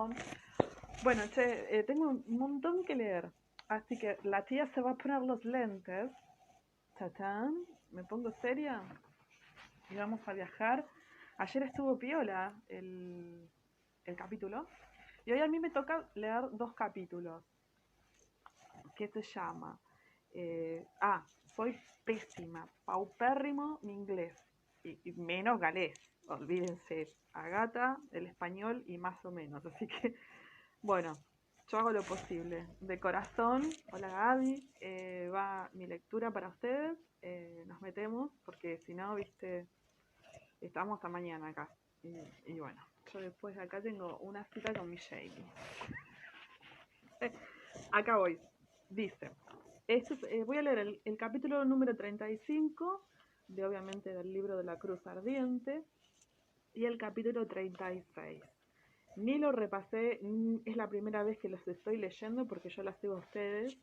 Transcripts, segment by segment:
perdón. Bueno, che, tengo un montón que leer. Así que la tía se va a poner los lentes. Tatán, me pongo seria y vamos a viajar. Ayer estuvo piola el capítulo. Y hoy a mí me toca leer 2 capítulos. ¿Qué se llama? Soy pésima, paupérrimo mi inglés. Y menos galés. Olvídense. Agata, el español y más o menos. Así que, bueno, yo hago lo posible. De corazón, hola Gaby, va mi lectura para ustedes. Nos metemos, porque si no, viste, estamos hasta mañana acá. Y bueno, yo después de acá tengo una cita con mi Jamie. Acá voy. Dice, voy a leer el capítulo número 35, obviamente del libro de la Cruz Ardiente, y el capítulo 36. Ni lo repasé, es la primera vez que los estoy leyendo porque yo las sigo a ustedes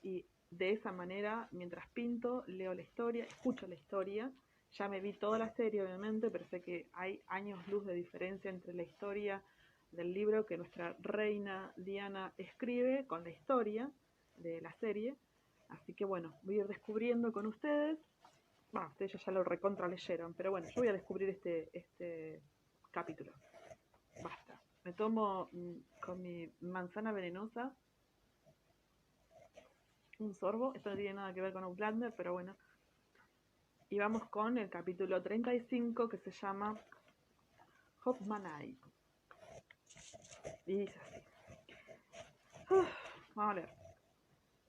y de esa manera, mientras pinto, leo la historia, escucho la historia. Ya me vi toda la serie, obviamente, pero sé que hay años luz de diferencia entre la historia del libro que nuestra reina Diana escribe con la historia de la serie. Así que bueno, voy a ir descubriendo con ustedes. Ustedes ya lo recontra leyeron, pero bueno, yo voy a descubrir este capítulo. Basta. Me tomo con mi manzana venenosa un sorbo. Esto no tiene nada que ver con Outlander, pero bueno. Y vamos con el capítulo 35 que se llama Hogmanay. Y dice así. Vamos a leer.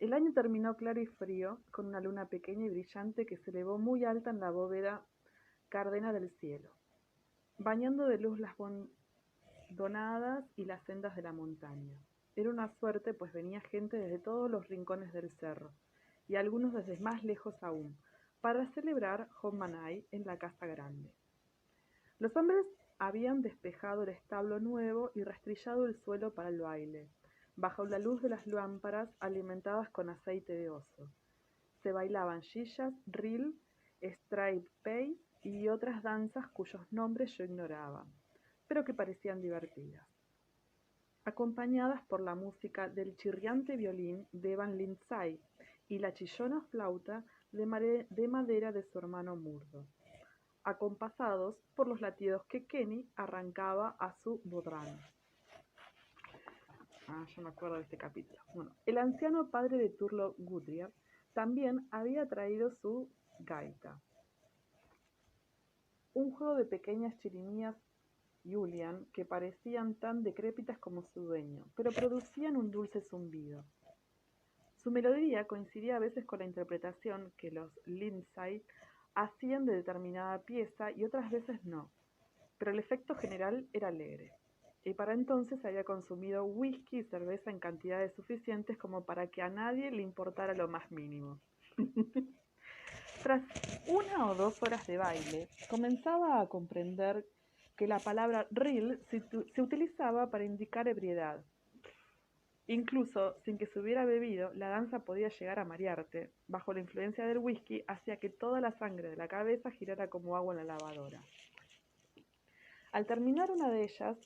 El año terminó claro y frío, con una luna pequeña y brillante que se elevó muy alta en la bóveda cárdena del cielo, bañando de luz las donadas y las sendas de la montaña. Era una suerte, pues venía gente desde todos los rincones del cerro, y algunos desde más lejos aún, para celebrar Hogmanay en la casa grande. Los hombres habían despejado el establo nuevo y rastrillado el suelo para el baile, bajo la luz de las lámparas alimentadas con aceite de oso. Se bailaban shillas, reel, straight pace y otras danzas cuyos nombres yo ignoraba, pero que parecían divertidas, acompañadas por la música del chirriante violín de Evan Lindsay y la chillona flauta de madera de su hermano Murdo, acompasados por los latidos que Kenny arrancaba a su bodrán. Yo me acuerdo de este capítulo. Bueno, el anciano padre de Turlo Gudriel también había traído su gaita, un juego de pequeñas chirimías Julian que parecían tan decrépitas como su dueño, pero producían un dulce zumbido. Su melodía coincidía a veces con la interpretación que los Lindsay hacían de determinada pieza y otras veces no, pero el efecto general era alegre. Y para entonces había consumido whisky y cerveza en cantidades suficientes como para que a nadie le importara lo más mínimo. Tras 1 o 2 horas de baile, comenzaba a comprender que la palabra reel se utilizaba para indicar ebriedad. Incluso sin que se hubiera bebido, la danza podía llegar a marearte. Bajo la influencia del whisky, hacía que toda la sangre de la cabeza girara como agua en la lavadora. Al terminar una de ellas,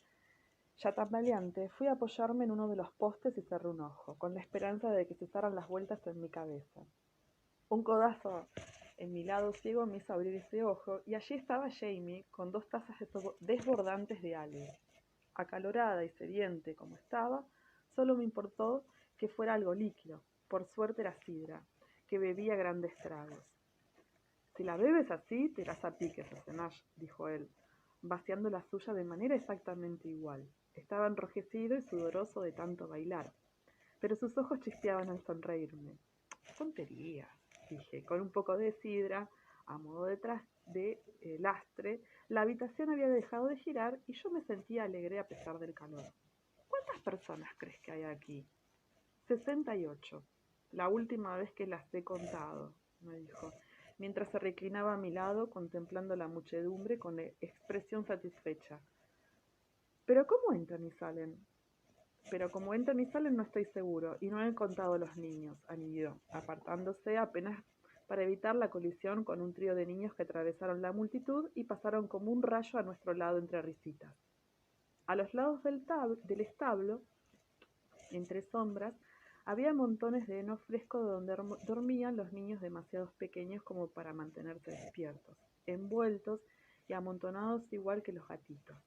ya tambaleante, fui a apoyarme en uno de los postes y cerré un ojo, con la esperanza de que cesaran las vueltas en mi cabeza. Un codazo en mi lado ciego me hizo abrir ese ojo, y allí estaba Jamie con 2 tazas desbordantes de ale. Acalorada y sediente como estaba, solo me importó que fuera algo líquido. Por suerte era sidra, que bebía grandes tragos. Si la bebes así, te irás a piques, Asenash, dijo él, vaciando la suya de manera exactamente igual. Estaba enrojecido y sudoroso de tanto bailar, pero sus ojos chispeaban al sonreírme. Tonterías, dije, con un poco de sidra, a modo de lastre. La habitación había dejado de girar y yo me sentía alegre a pesar del calor. ¿Cuántas personas crees que hay aquí? 68. La última vez que las he contado, me dijo, mientras se reclinaba a mi lado contemplando la muchedumbre con expresión satisfecha. ¿Pero cómo entran y salen? Pero como entran y salen no estoy seguro, y no he contado los niños, añadió, apartándose apenas para evitar la colisión con un trío de niños que atravesaron la multitud y pasaron como un rayo a nuestro lado entre risitas. A los lados del establo, entre sombras, había montones de heno fresco donde dormían los niños demasiado pequeños como para mantenerse despiertos, envueltos y amontonados igual que los gatitos.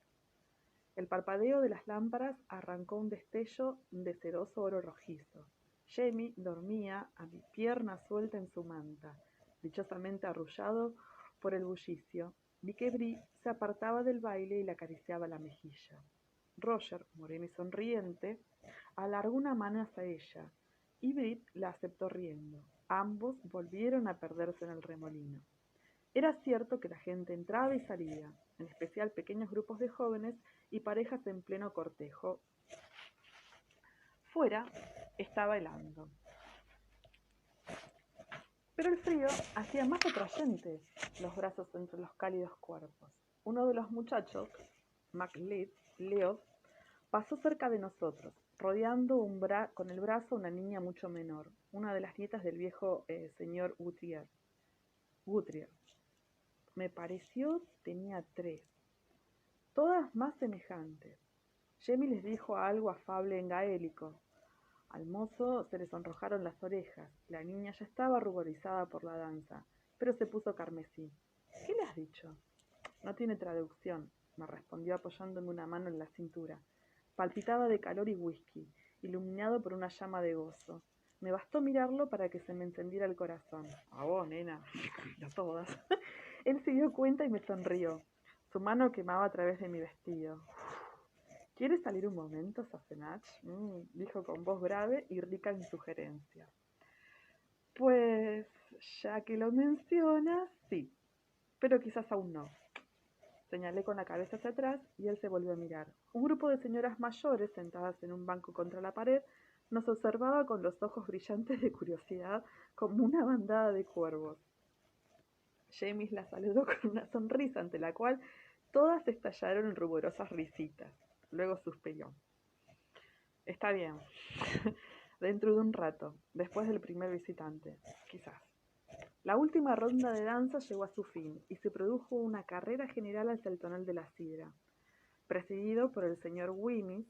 El parpadeo de las lámparas arrancó un destello de sedoso oro rojizo. Jamie dormía a mi pierna suelta en su manta, dichosamente arrullado por el bullicio. Vi que Brie se apartaba del baile y le acariciaba la mejilla. Roger, moreno y sonriente, alargó una mano hacia ella, y Brit la aceptó riendo. Ambos volvieron a perderse en el remolino. Era cierto que la gente entraba y salía, en especial pequeños grupos de jóvenes y parejas en pleno cortejo. Fuera estaba helando, pero el frío hacía más atrayentes los brazos entre los cálidos cuerpos. Uno de los muchachos, Leo, pasó cerca de nosotros, rodeando con el brazo a una niña mucho menor, una de las nietas del viejo señor Guthrie. Me pareció tenía 3, todas más semejantes. Jamie les dijo algo afable en gaélico. Al mozo se le sonrojaron las orejas. La niña ya estaba ruborizada por la danza, pero se puso carmesí. ¿Qué le has dicho? No tiene traducción, me respondió apoyándome una mano en la cintura. Palpitaba de calor y whisky, iluminado por una llama de gozo. Me bastó mirarlo para que se me encendiera el corazón. A vos, nena, a todas. Él se dio cuenta y me sonrió. Su mano quemaba a través de mi vestido. ¿Quieres salir un momento, Sassenach? Dijo con voz grave y rica en sugerencias. Pues, ya que lo mencionas, sí, pero quizás aún no. Señalé con la cabeza hacia atrás y él se volvió a mirar. Un grupo de señoras mayores, sentadas en un banco contra la pared, nos observaba con los ojos brillantes de curiosidad como una bandada de cuervos. Jamie la saludó con una sonrisa ante la cual todas estallaron en ruborosas risitas. Luego suspiró. Está bien. Dentro de un rato, después del primer visitante, quizás. La última ronda de danza llegó a su fin y se produjo una carrera general hacia el tonel de la sidra. Precedido por el señor Wemyss,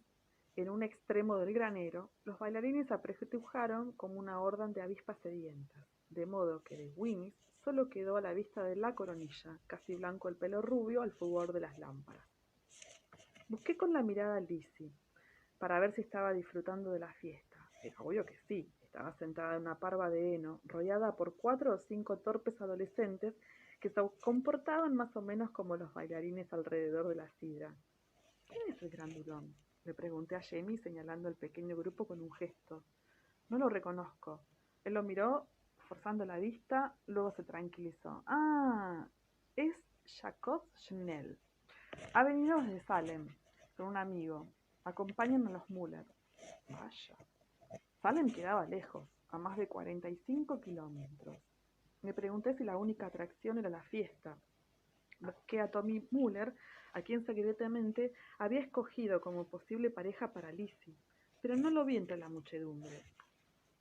en un extremo del granero, los bailarines apretujaron como una horda de avispas sedientas, de modo que de Wemyss solo quedó a la vista de la coronilla, casi blanco el pelo rubio al fulgor de las lámparas. Busqué con la mirada a Lizzie, para ver si estaba disfrutando de la fiesta. Era obvio que sí. Estaba sentada en una parva de heno, rodeada por 4 o 5 torpes adolescentes que se comportaban más o menos como los bailarines alrededor de la sidra. ¿Quién es el grandulón? Le pregunté a Jamie señalando el pequeño grupo con un gesto. No lo reconozco. Él lo miró, forzando la vista, luego se tranquilizó. Ah, es Jacob Schnell. Ha venido desde Salem, con un amigo. Acompañan a los Müller. Vaya. Salem quedaba lejos, a más de 45 kilómetros. Me pregunté si la única atracción era la fiesta. Busqué a Tommy Müller, a quien secretamente había escogido como posible pareja para Lizzie, pero no lo vi entre la muchedumbre.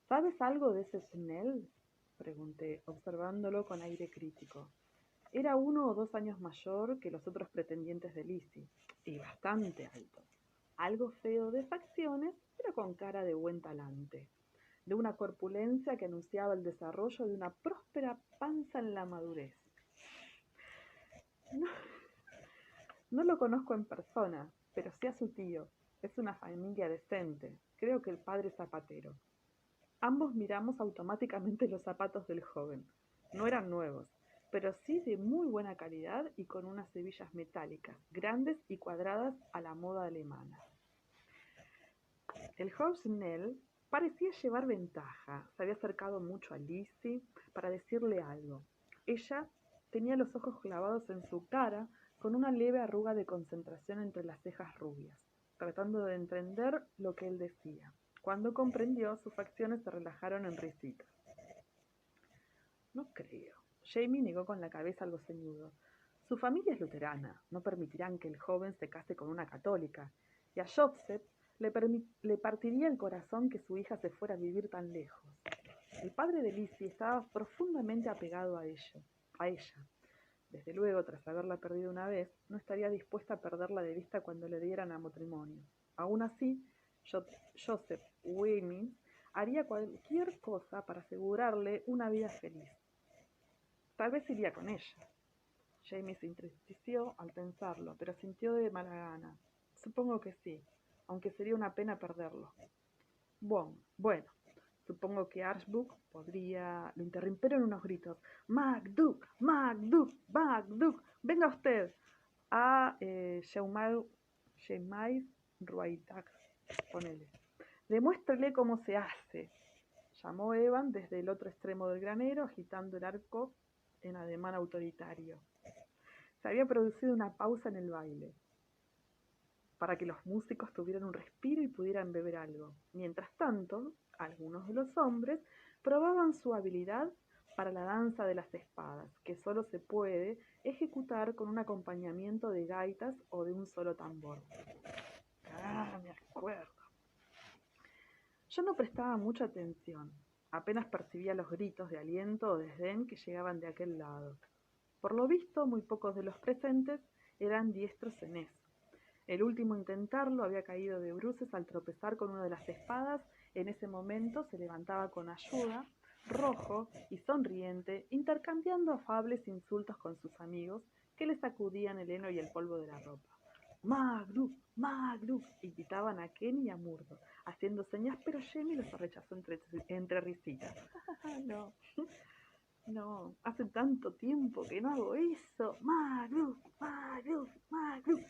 ¿Sabes algo de ese Schnell? Pregunté, observándolo con aire crítico. Era 1 o 2 años mayor que los otros pretendientes de Lizzie, y bastante alto. Algo feo de facciones, pero con cara de buen talante, de una corpulencia que anunciaba el desarrollo de una próspera panza en la madurez. No, no lo conozco en persona, pero sí a su tío. Es una familia decente, creo que el padre es zapatero. Ambos miramos automáticamente los zapatos del joven. No eran nuevos, pero sí de muy buena calidad y con unas hebillas metálicas, grandes y cuadradas a la moda alemana. El joven Schnell parecía llevar ventaja. Se había acercado mucho a Lizzie para decirle algo. Ella tenía los ojos clavados en su cara con una leve arruga de concentración entre las cejas rubias, tratando de entender lo que él decía. Cuando comprendió, sus facciones se relajaron en risitas. No creo. Jamie negó con la cabeza algo ceñudo. Su familia es luterana. No permitirán que el joven se case con una católica. Y a Joseph le partiría el corazón que su hija se fuera a vivir tan lejos. El padre de Lizzie estaba profundamente apegado a ella. Desde luego, tras haberla perdido una vez, no estaría dispuesta a perderla de vista cuando le dieran a matrimonio. Aún así, Joseph Wilming haría cualquier cosa para asegurarle una vida feliz. Tal vez iría con ella. Jamie se entristeció al pensarlo, pero sintió de mala gana. Supongo que sí, aunque sería una pena perderlo. Bueno, supongo que Archbook podría... Lo interrumpieron unos gritos. ¡MacDuck! ¡MacDuck! ¡MacDuck! ¡Venga usted! A Shemai Ruaitak, ponele. Demuéstrele cómo se hace. Llamó Evan desde el otro extremo del granero, agitando el arco en ademán autoritario. Se había producido una pausa en el baile, para que los músicos tuvieran un respiro y pudieran beber algo. Mientras tanto, algunos de los hombres probaban su habilidad para la danza de las espadas, que solo se puede ejecutar con un acompañamiento de gaitas o de un solo tambor. Me acuerdo. Yo no prestaba mucha atención, apenas percibía los gritos de aliento o desdén que llegaban de aquel lado. Por lo visto, muy pocos de los presentes eran diestros en eso. El último a intentarlo había caído de bruces al tropezar con una de las espadas. En ese momento se levantaba con ayuda, rojo y sonriente, intercambiando afables insultos con sus amigos que le sacudían el heno y el polvo de la ropa. ¡MacDuck! ¡MacDuck! Invitaban a Kenny y a Murdo, haciendo señas, pero Jamie los rechazó entre risitas. No, hace tanto tiempo que no hago eso. ¡MacDuck! ¡MacDuck! ¡MacDuck!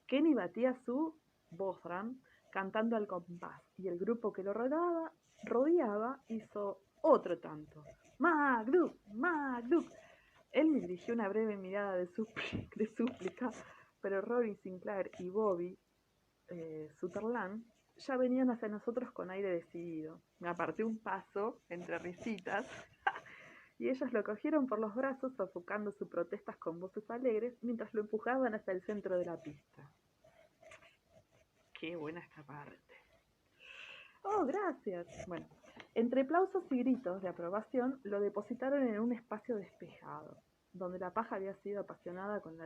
Kenny batía su Bothran cantando al compás, y el grupo que lo rodeaba hizo otro tanto. ¡MacDuck! ¡MacDuck! Él me dirigió una breve mirada de súplica, pero Rory Sinclair y Bobby Sutherland ya venían hacia nosotros con aire decidido. Me aparté un paso entre risitas y ellos lo cogieron por los brazos, sofocando sus protestas con voces alegres mientras lo empujaban hacia el centro de la pista. Qué buena esta parte. Oh, gracias. Bueno, entre aplausos y gritos de aprobación, lo depositaron en un espacio despejado, donde la paja había sido apisonada con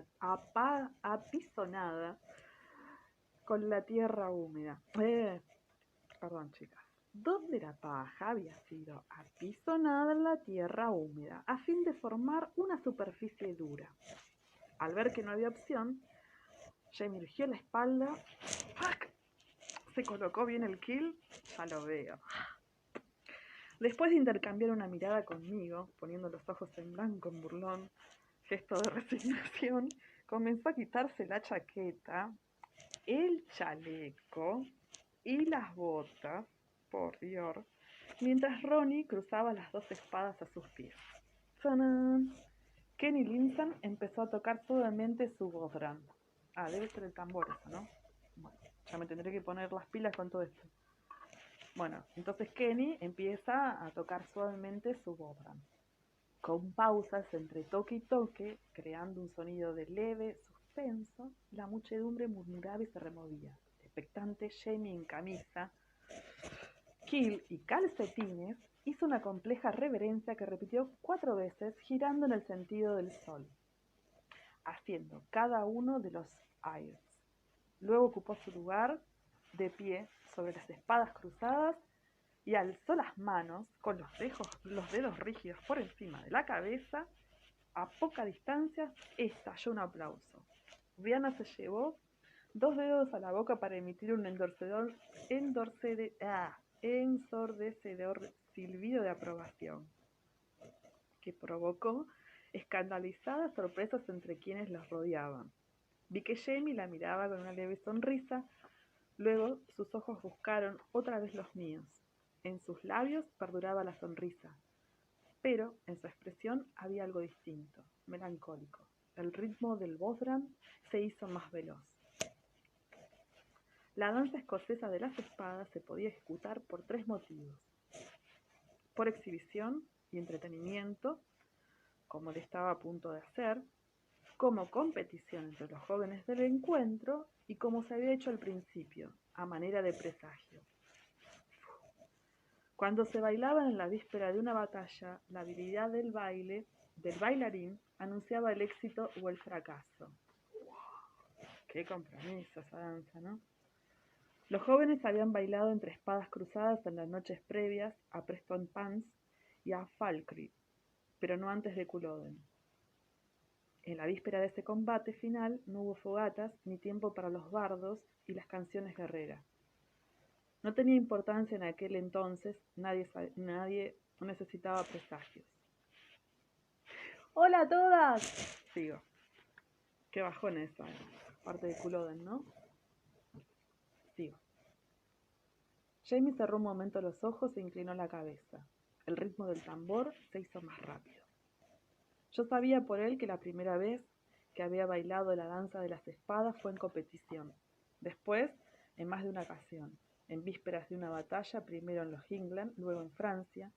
la tierra húmeda. Perdón, chicas. Donde la paja había sido apisonada en la tierra húmeda, a fin de formar una superficie dura. Al ver que no había opción, Jamie irguió la espalda. ¡Fuck! Se colocó bien el kill, ya lo veo. Después de intercambiar una mirada conmigo, poniendo los ojos en blanco en burlón, gesto de resignación, comenzó a quitarse la chaqueta, el chaleco y las botas, por Dios, mientras Ronnie cruzaba las dos espadas a sus pies. ¡Tanán! Kenny Linson empezó a tocar suavemente su Bothran. Debe ser el tambor eso, ¿no? Bueno, ya me tendré que poner las pilas con todo esto. Bueno, entonces Kenny empieza a tocar suavemente su Bothran, con pausas entre toque y toque, creando un sonido de leve suspenso. La muchedumbre murmuraba y se removía. Expectante, Jamie en camisa, kill y calcetines hizo una compleja reverencia que repitió 4 veces, girando en el sentido del sol, haciendo cada uno de los airs. Luego ocupó su lugar de pie sobre las espadas cruzadas y alzó las manos con los dedos rígidos por encima de la cabeza. A poca distancia estalló un aplauso. Brianna se llevó 2 dedos a la boca para emitir un ensordecedor silbido de aprobación, que provocó escandalizadas sorpresas entre quienes los rodeaban. Vi que Jamie la miraba con una leve sonrisa, luego sus ojos buscaron otra vez los míos. En sus labios perduraba la sonrisa, pero en su expresión había algo distinto, melancólico. El ritmo del Bothran se hizo más veloz. La danza escocesa de las espadas se podía ejecutar por 3 motivos: por exhibición y entretenimiento, como le estaba a punto de hacer, como competición entre los jóvenes del encuentro y como se había hecho al principio, a manera de presagio. Cuando se bailaban en la víspera de una batalla, la habilidad del baile del bailarín anunciaba el éxito o el fracaso. Qué compromiso esa danza, ¿no? Los jóvenes habían bailado entre espadas cruzadas en las noches previas a Preston Pans y a Falkirk, pero no antes de Culloden. En la víspera de ese combate final no hubo fogatas ni tiempo para los bardos y las canciones guerreras. No tenía importancia en aquel entonces, nadie necesitaba presagios. ¡Hola a todas! Sigo. Qué bajón esa parte de Culloden, ¿no? Sigo. Jamie cerró un momento los ojos e inclinó la cabeza. El ritmo del tambor se hizo más rápido. Yo sabía por él que la primera vez que había bailado la danza de las espadas fue en competición. Después, en más de una ocasión, en vísperas de una batalla, primero en los Highlands, luego en Francia.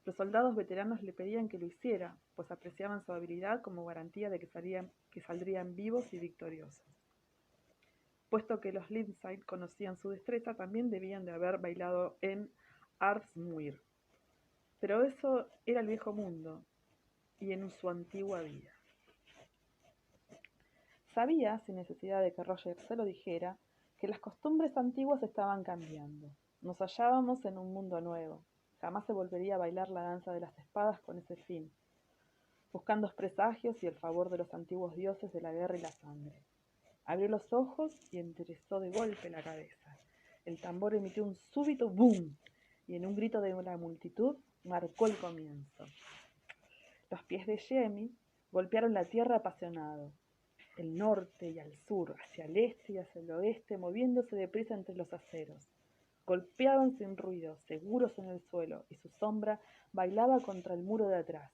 Los soldados veteranos le pedían que lo hiciera, pues apreciaban su habilidad como garantía de que saldrían vivos y victoriosos. Puesto que los Lindsay conocían su destreza, también debían de haber bailado en Ardmure. Pero eso era el viejo mundo, y en su antigua vida. Sabía, sin necesidad de que Roger se lo dijera, que las costumbres antiguas estaban cambiando. Nos hallábamos en un mundo nuevo. Jamás se volvería a bailar la danza de las espadas con ese fin, buscando presagios y el favor de los antiguos dioses de la guerra y la sangre. Abrió los ojos y enderezó de golpe la cabeza. El tambor emitió un súbito boom y en un grito de la multitud marcó el comienzo. Los pies de Jamie golpearon la tierra apasionados, el norte y al sur, hacia el este y hacia el oeste, moviéndose deprisa entre los aceros. Golpeaban sin ruido, seguros en el suelo, y su sombra bailaba contra el muro de atrás,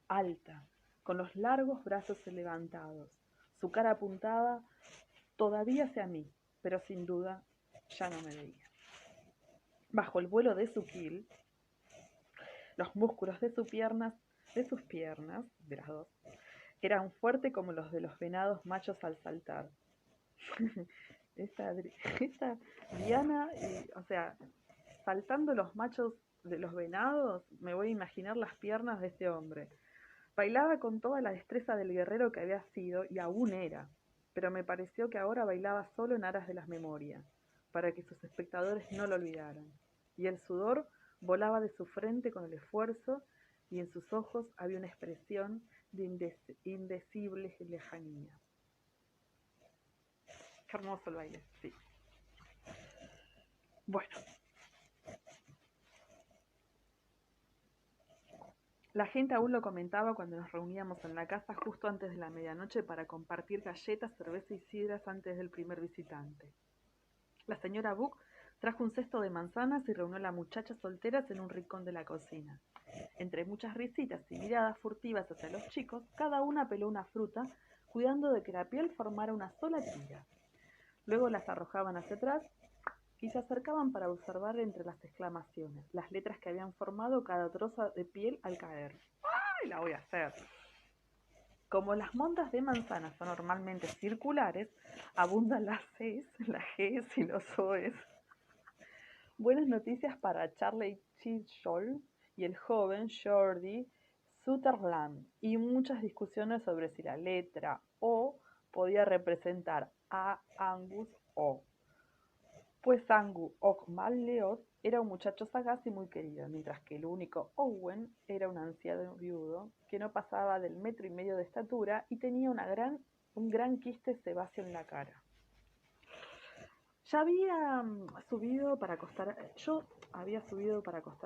alta, con los largos brazos levantados, su cara apuntada todavía hacia mí, pero sin duda ya no me veía. Bajo el vuelo de su quil, los músculos de sus piernas, de las dos, eran fuertes como los de los venados machos al saltar. esta Diana, o sea, saltando los machos de los venados, me voy a imaginar las piernas de este hombre. Bailaba con toda la destreza del guerrero que había sido y aún era, pero me pareció que ahora bailaba solo en aras de las memorias, para que sus espectadores no lo olvidaran. Y el sudor volaba de su frente con el esfuerzo, y en sus ojos había una expresión de indecible lejanía. Qué hermoso el baile, sí. Bueno. La gente aún lo comentaba cuando nos reuníamos en la casa justo antes de la medianoche para compartir galletas, cerveza y sidras antes del primer visitante. La señora Buck trajo un cesto de manzanas y reunió a las muchachas solteras en un rincón de la cocina. Entre muchas risitas y miradas furtivas hacia los chicos, cada una peló una fruta, cuidando de que la piel formara una sola tira. Luego las arrojaban hacia atrás y se acercaban para observar entre las exclamaciones las letras que habían formado cada troza de piel al caer. ¡Ay, la voy a hacer! Como las mondas de manzanas son normalmente circulares, abundan las Cs, las Gs y los Oes. Buenas noticias para Charlie Chisholm y el joven Geordie Sutherland, y muchas discusiones sobre si la letra O podía representar a Angus O. Pues Angus O'Malley era un muchacho sagaz y muy querido, mientras que el único Owen era un anciano viudo que no pasaba del 1,5 metros de estatura y tenía un gran quiste sebáceo en la cara. Yo había subido para acostar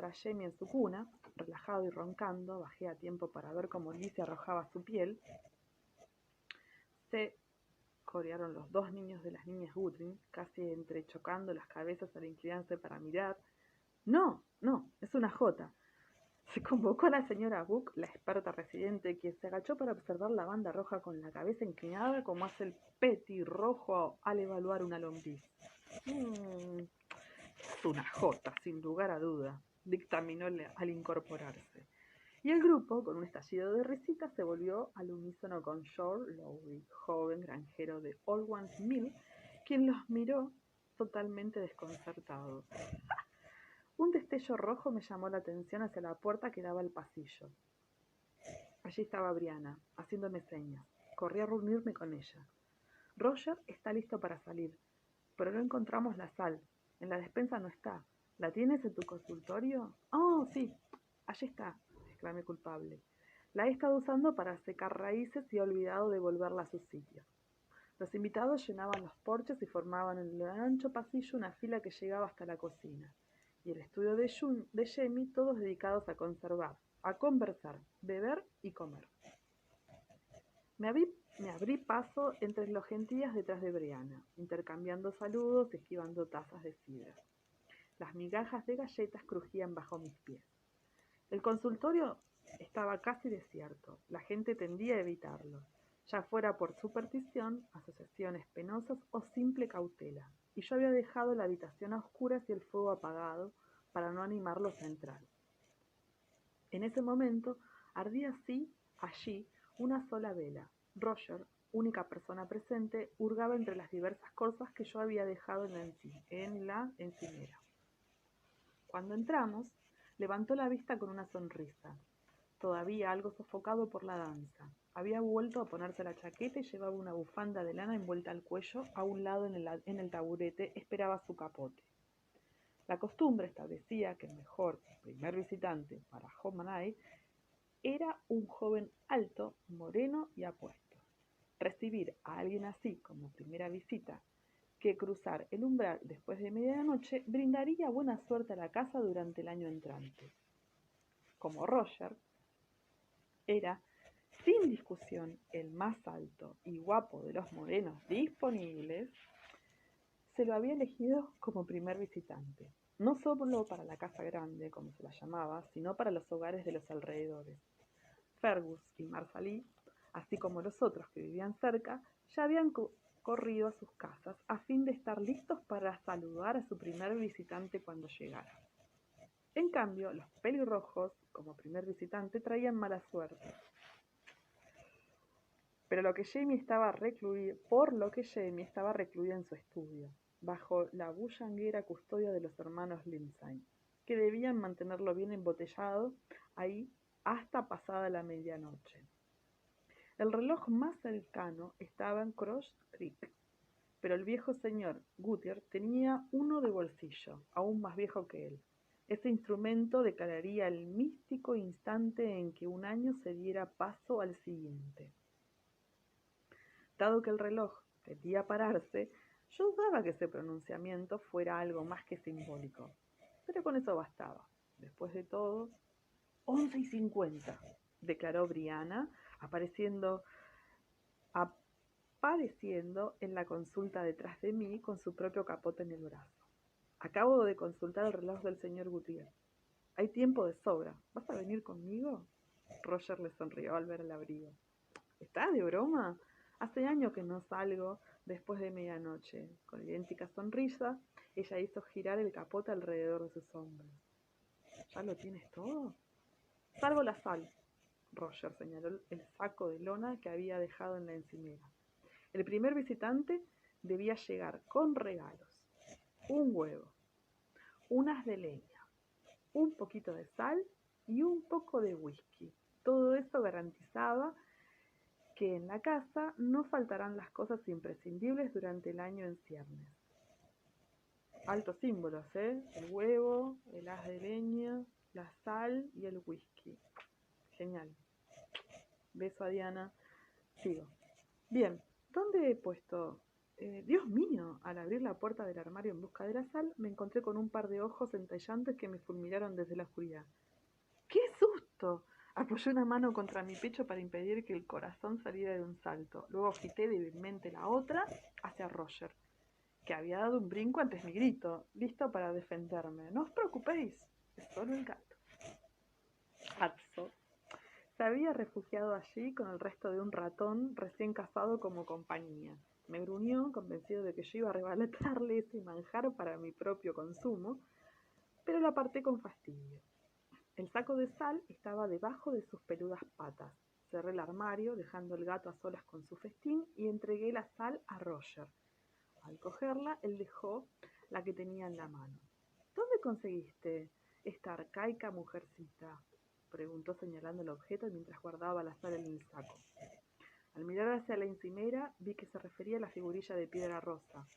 a Jamie en su cuna, relajado y roncando. Bajé a tiempo para ver cómo Lizzie arrojaba su piel. Se corearon los dos niños de las niñas Guthrie, casi entrechocando las cabezas al inclinarse para mirar. No, es una jota. Se convocó a la señora Buck, la experta residente, quien se agachó para observar la banda roja con la cabeza inclinada como hace el petirrojo al evaluar una lombriz. Es una jota, sin lugar a duda, dictaminó al incorporarse. Y el grupo, con un estallido de risitas, se volvió al unísono con George Lowry, joven granjero de Old Ones Mill, quien los miró totalmente desconcertado. Un destello rojo me llamó la atención hacia la puerta que daba al pasillo. Allí estaba Brianna, haciéndome señas. Corrí a reunirme con ella. Roger está listo para salir, pero no encontramos la sal. En la despensa no está. ¿La tienes en tu consultorio? Oh, sí, allí está, exclamé culpable. La he estado usando para secar raíces y he olvidado devolverla a su sitio. Los invitados llenaban los porches y formaban en el ancho pasillo una fila que llegaba hasta la cocina, y el estudio de Jamie, todos dedicados a conservar, a conversar, beber y comer. Me abrí paso entre los gentías detrás de Brianna, intercambiando saludos y esquivando tazas de sidra. Las migajas de galletas crujían bajo mis pies. El consultorio estaba casi desierto. La gente tendía a evitarlo, ya fuera por superstición, asociaciones penosas o simple cautela. Y yo había dejado la habitación a oscuras y el fuego apagado para no animarlos a entrar. En ese momento ardía allí, una sola vela. Roger, única persona presente, hurgaba entre las diversas cosas que yo había dejado en la encimera. Cuando entramos, levantó la vista con una sonrisa, todavía algo sofocado por la danza. Había vuelto a ponerse la chaqueta y llevaba una bufanda de lana envuelta al cuello. A un lado en el taburete esperaba su capote. La costumbre establecía que el mejor primer visitante para Homanay era un joven alto, moreno y apuesto. Recibir a alguien así como primera visita, que cruzar el umbral después de medianoche, brindaría buena suerte a la casa durante el año entrante. Como Roger era, sin discusión, el más alto y guapo de los morenos disponibles, se lo había elegido como primer visitante, no solo para la casa grande, como se la llamaba, sino para los hogares de los alrededores. Fergus y Marsalie, así como los otros que vivían cerca, ya habían corrido a sus casas a fin de estar listos para saludar a su primer visitante cuando llegara. En cambio, los pelirrojos, como primer visitante, traían mala suerte. Por lo que Jamie estaba recluido en su estudio, bajo la bullanguera custodia de los hermanos Lindsay, que debían mantenerlo bien embotellado ahí hasta pasada la medianoche. El reloj más cercano estaba en Cross Creek, pero el viejo señor Gutiérrez tenía uno de bolsillo, aún más viejo que él. Ese instrumento declararía el místico instante en que un año se diera paso al siguiente. Dado que el reloj tendía a pararse, yo dudaba que ese pronunciamiento fuera algo más que simbólico, pero con eso bastaba. Después de todo, 11:50, declaró Brianna, apareciendo en la consulta detrás de mí con su propio capote en el brazo. Acabo de consultar el reloj del señor Gutiérrez. Hay tiempo de sobra. ¿Vas a venir conmigo? Roger le sonrió al ver el abrigo. ¿Estás de broma? Hace años que no salgo después de medianoche. Con idéntica sonrisa, ella hizo girar el capote alrededor de sus hombros. ¿Ya lo tienes todo? Salvo la sal. Roger señaló el saco de lona que había dejado en la encimera. El primer visitante debía llegar con regalos: un huevo, unas de leña, un poquito de sal y un poco de whisky. Todo eso garantizaba que en la casa no faltarán las cosas imprescindibles durante el año en ciernes. Altos símbolos, ¿eh? El huevo, el haz de leña, la sal y el whisky. Genial. Beso a Diana. Sigo. Bien, ¿dónde he puesto? Dios mío, al abrir la puerta del armario en busca de la sal, me encontré con un par de ojos centellantes que me fulminaron desde la oscuridad. ¡Qué susto! Apoyé una mano contra mi pecho para impedir que el corazón saliera de un salto. Luego agité débilmente la otra hacia Roger, que había dado un brinco antes mi grito, listo para defenderme. No os preocupéis, es solo el gato. Atzo se había refugiado allí con el resto de un ratón recién cazado como compañía. Me gruñó, convencido de que yo iba a arrebatarle ese manjar para mi propio consumo, pero lo aparté con fastidio. El saco de sal estaba debajo de sus peludas patas. Cerré el armario, dejando el gato a solas con su festín, y entregué la sal a Roger. Al cogerla, él dejó la que tenía en la mano. ¿Dónde conseguiste esta arcaica mujercita? preguntó señalando el objeto mientras guardaba la sal en el saco. Al mirar hacia la encimera, vi que se refería a la figurilla de piedra rosa.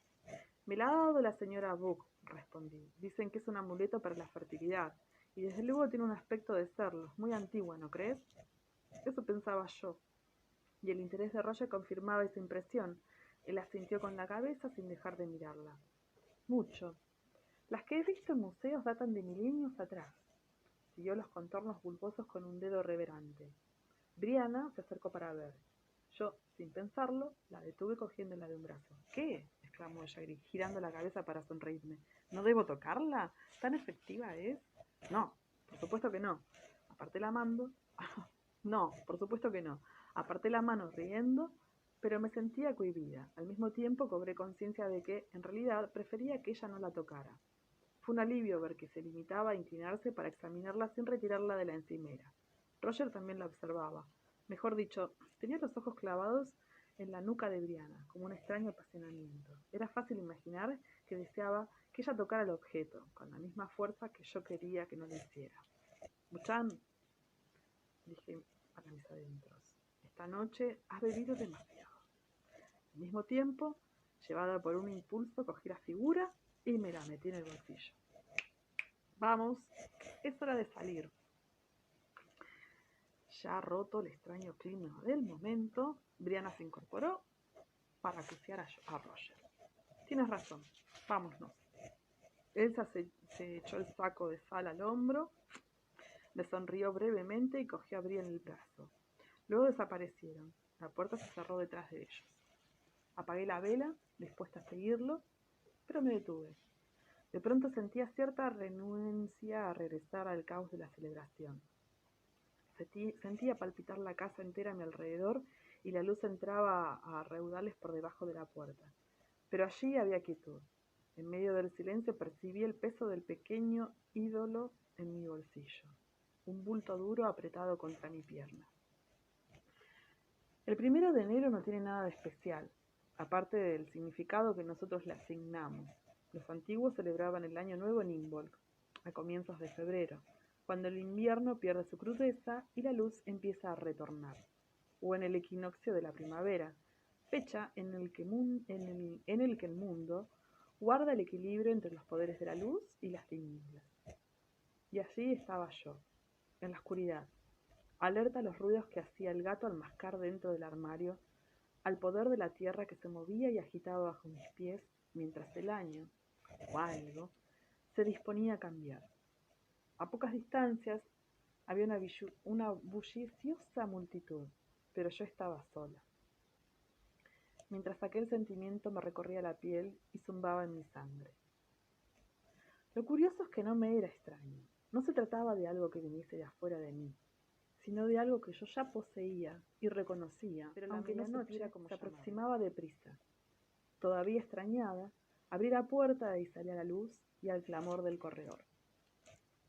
Me la ha dado la señora Buck, respondí. Dicen que es un amuleto para la fertilidad, y desde luego tiene un aspecto de serlo, muy antigua, ¿no crees? Eso pensaba yo, y el interés de Roger confirmaba esa impresión. Él asintió con la cabeza sin dejar de mirarla. Mucho. Las que he visto en museos datan de milenios atrás. Siguió los contornos bulbosos con un dedo reverante. Brianna se acercó para ver. Yo, sin pensarlo, la detuve cogiéndola de un brazo. ¿Qué? Exclamó ella, girando la cabeza para sonreírme. ¿No debo tocarla? ¿Tan efectiva es? No, por supuesto que no. Aparté la mano. No, por supuesto que no. Aparté la mano riendo, pero me sentía cohibida. Al mismo tiempo cobré conciencia de que, en realidad, prefería que ella no la tocara. Fue un alivio ver que se limitaba a inclinarse para examinarla sin retirarla de la encimera. Roger también la observaba. Mejor dicho, tenía los ojos clavados en la nuca de Brianna, como un extraño apasionamiento. Era fácil imaginar que deseaba que ella tocara el objeto, con la misma fuerza que yo quería que no lo hiciera. «Muchan», dije para mis adentros, «esta noche has bebido demasiado». Al mismo tiempo, llevada por un impulso, cogí la figura y me la metí en el bolsillo. «Vamos, es hora de salir». Ya roto el extraño clima del momento, Brianna se incorporó para acuciar a Roger. «Tienes razón, vámonos». Elsa se echó el saco de sal al hombro, le sonrió brevemente y cogió a Bri en el brazo. Luego desaparecieron. La puerta se cerró detrás de ellos. Apagué la vela, dispuesta a seguirlo, pero me detuve. De pronto sentía cierta renuencia a regresar al caos de la celebración. Sentía palpitar la casa entera a mi alrededor y la luz entraba a raudales por debajo de la puerta. Pero allí había quietud. En medio del silencio percibí el peso del pequeño ídolo en mi bolsillo, un bulto duro apretado contra mi pierna. El 1 de enero no tiene nada de especial, aparte del significado que nosotros le asignamos. Los antiguos celebraban el Año Nuevo en Imbolc, a comienzos de febrero, cuando el invierno pierde su crudeza y la luz empieza a retornar, o en el equinoccio de la primavera, fecha en el que el mundo guarda el equilibrio entre los poderes de la luz y las tinieblas. Y allí estaba yo, en la oscuridad, alerta a los ruidos que hacía el gato al mascar dentro del armario, al poder de la tierra que se movía y agitaba bajo mis pies, mientras el año, o algo, se disponía a cambiar. A pocas distancias había una bulliciosa multitud, pero yo estaba sola. Mientras aquel sentimiento me recorría la piel y zumbaba en mi sangre. Lo curioso es que no me era extraño. No se trataba de algo que viniese de afuera de mí, sino de algo que yo ya poseía y reconocía, pero aunque no supiera cómo se aproximaba deprisa. Todavía extrañada, abrí la puerta y salí a la luz y al clamor del corredor.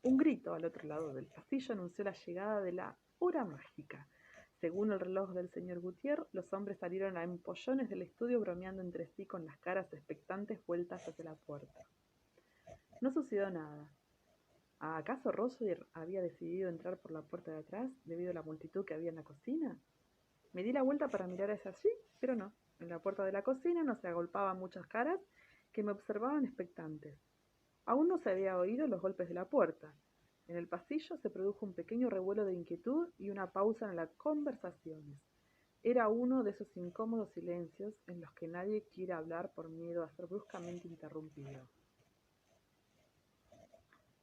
Un grito al otro lado del pasillo anunció la llegada de la hora mágica. Según el reloj del señor Gutiérrez, los hombres salieron a empollones del estudio bromeando entre sí con las caras expectantes vueltas hacia la puerta. No sucedió nada. ¿Acaso Roger había decidido entrar por la puerta de atrás debido a la multitud que había en la cocina? Me di la vuelta para mirar hacia allí, pero no. En la puerta de la cocina no se agolpaban muchas caras que me observaban expectantes. Aún no se había oído los golpes de la puerta. En el pasillo se produjo un pequeño revuelo de inquietud y una pausa en las conversaciones. Era uno de esos incómodos silencios en los que nadie quiere hablar por miedo a ser bruscamente interrumpido.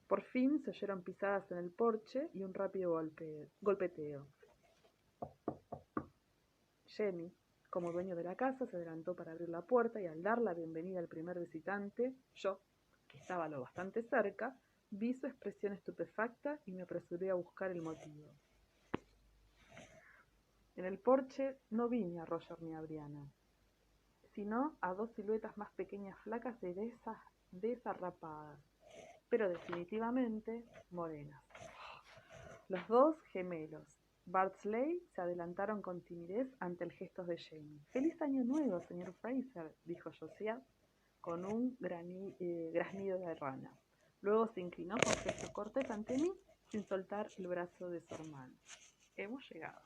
Por fin se oyeron pisadas en el porche y un rápido golpeteo. Jamie, como dueño de la casa, se adelantó para abrir la puerta y al dar la bienvenida al primer visitante, yo, que estaba lo bastante cerca, vi su expresión estupefacta y me apresuré a buscar el motivo. En el porche no vi ni a Roger ni a Brianna, sino a dos siluetas más pequeñas flacas y desarrapadas, pero definitivamente morenas. Los dos gemelos. Bardsley se adelantaron con timidez ante el gesto de Jamie. «¡Feliz año nuevo, señor Fraser!», dijo Josiah con un graznido de rana. Luego se inclinó con gesto cortés ante mí sin soltar el brazo de su hermano. Hemos llegado.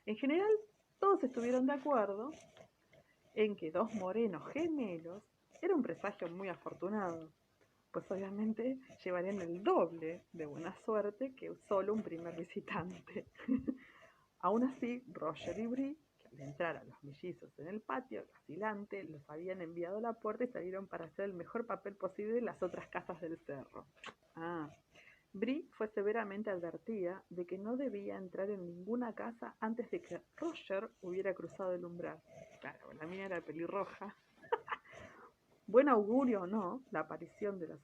En general, todos estuvieron de acuerdo en que 2 morenos gemelos era un presagio muy afortunado, pues obviamente llevarían el doble de buena suerte que solo un primer visitante. Aún así, Roger y Bree, que al entrar a los mellizos en el patio, vacilante, los habían enviado a la puerta y salieron para hacer el mejor papel posible en las otras casas del cerro. Bree fue severamente advertida de que no debía entrar en ninguna casa antes de que Roger hubiera cruzado el umbral. Claro, la mina era pelirroja. Buen augurio o no, la aparición de los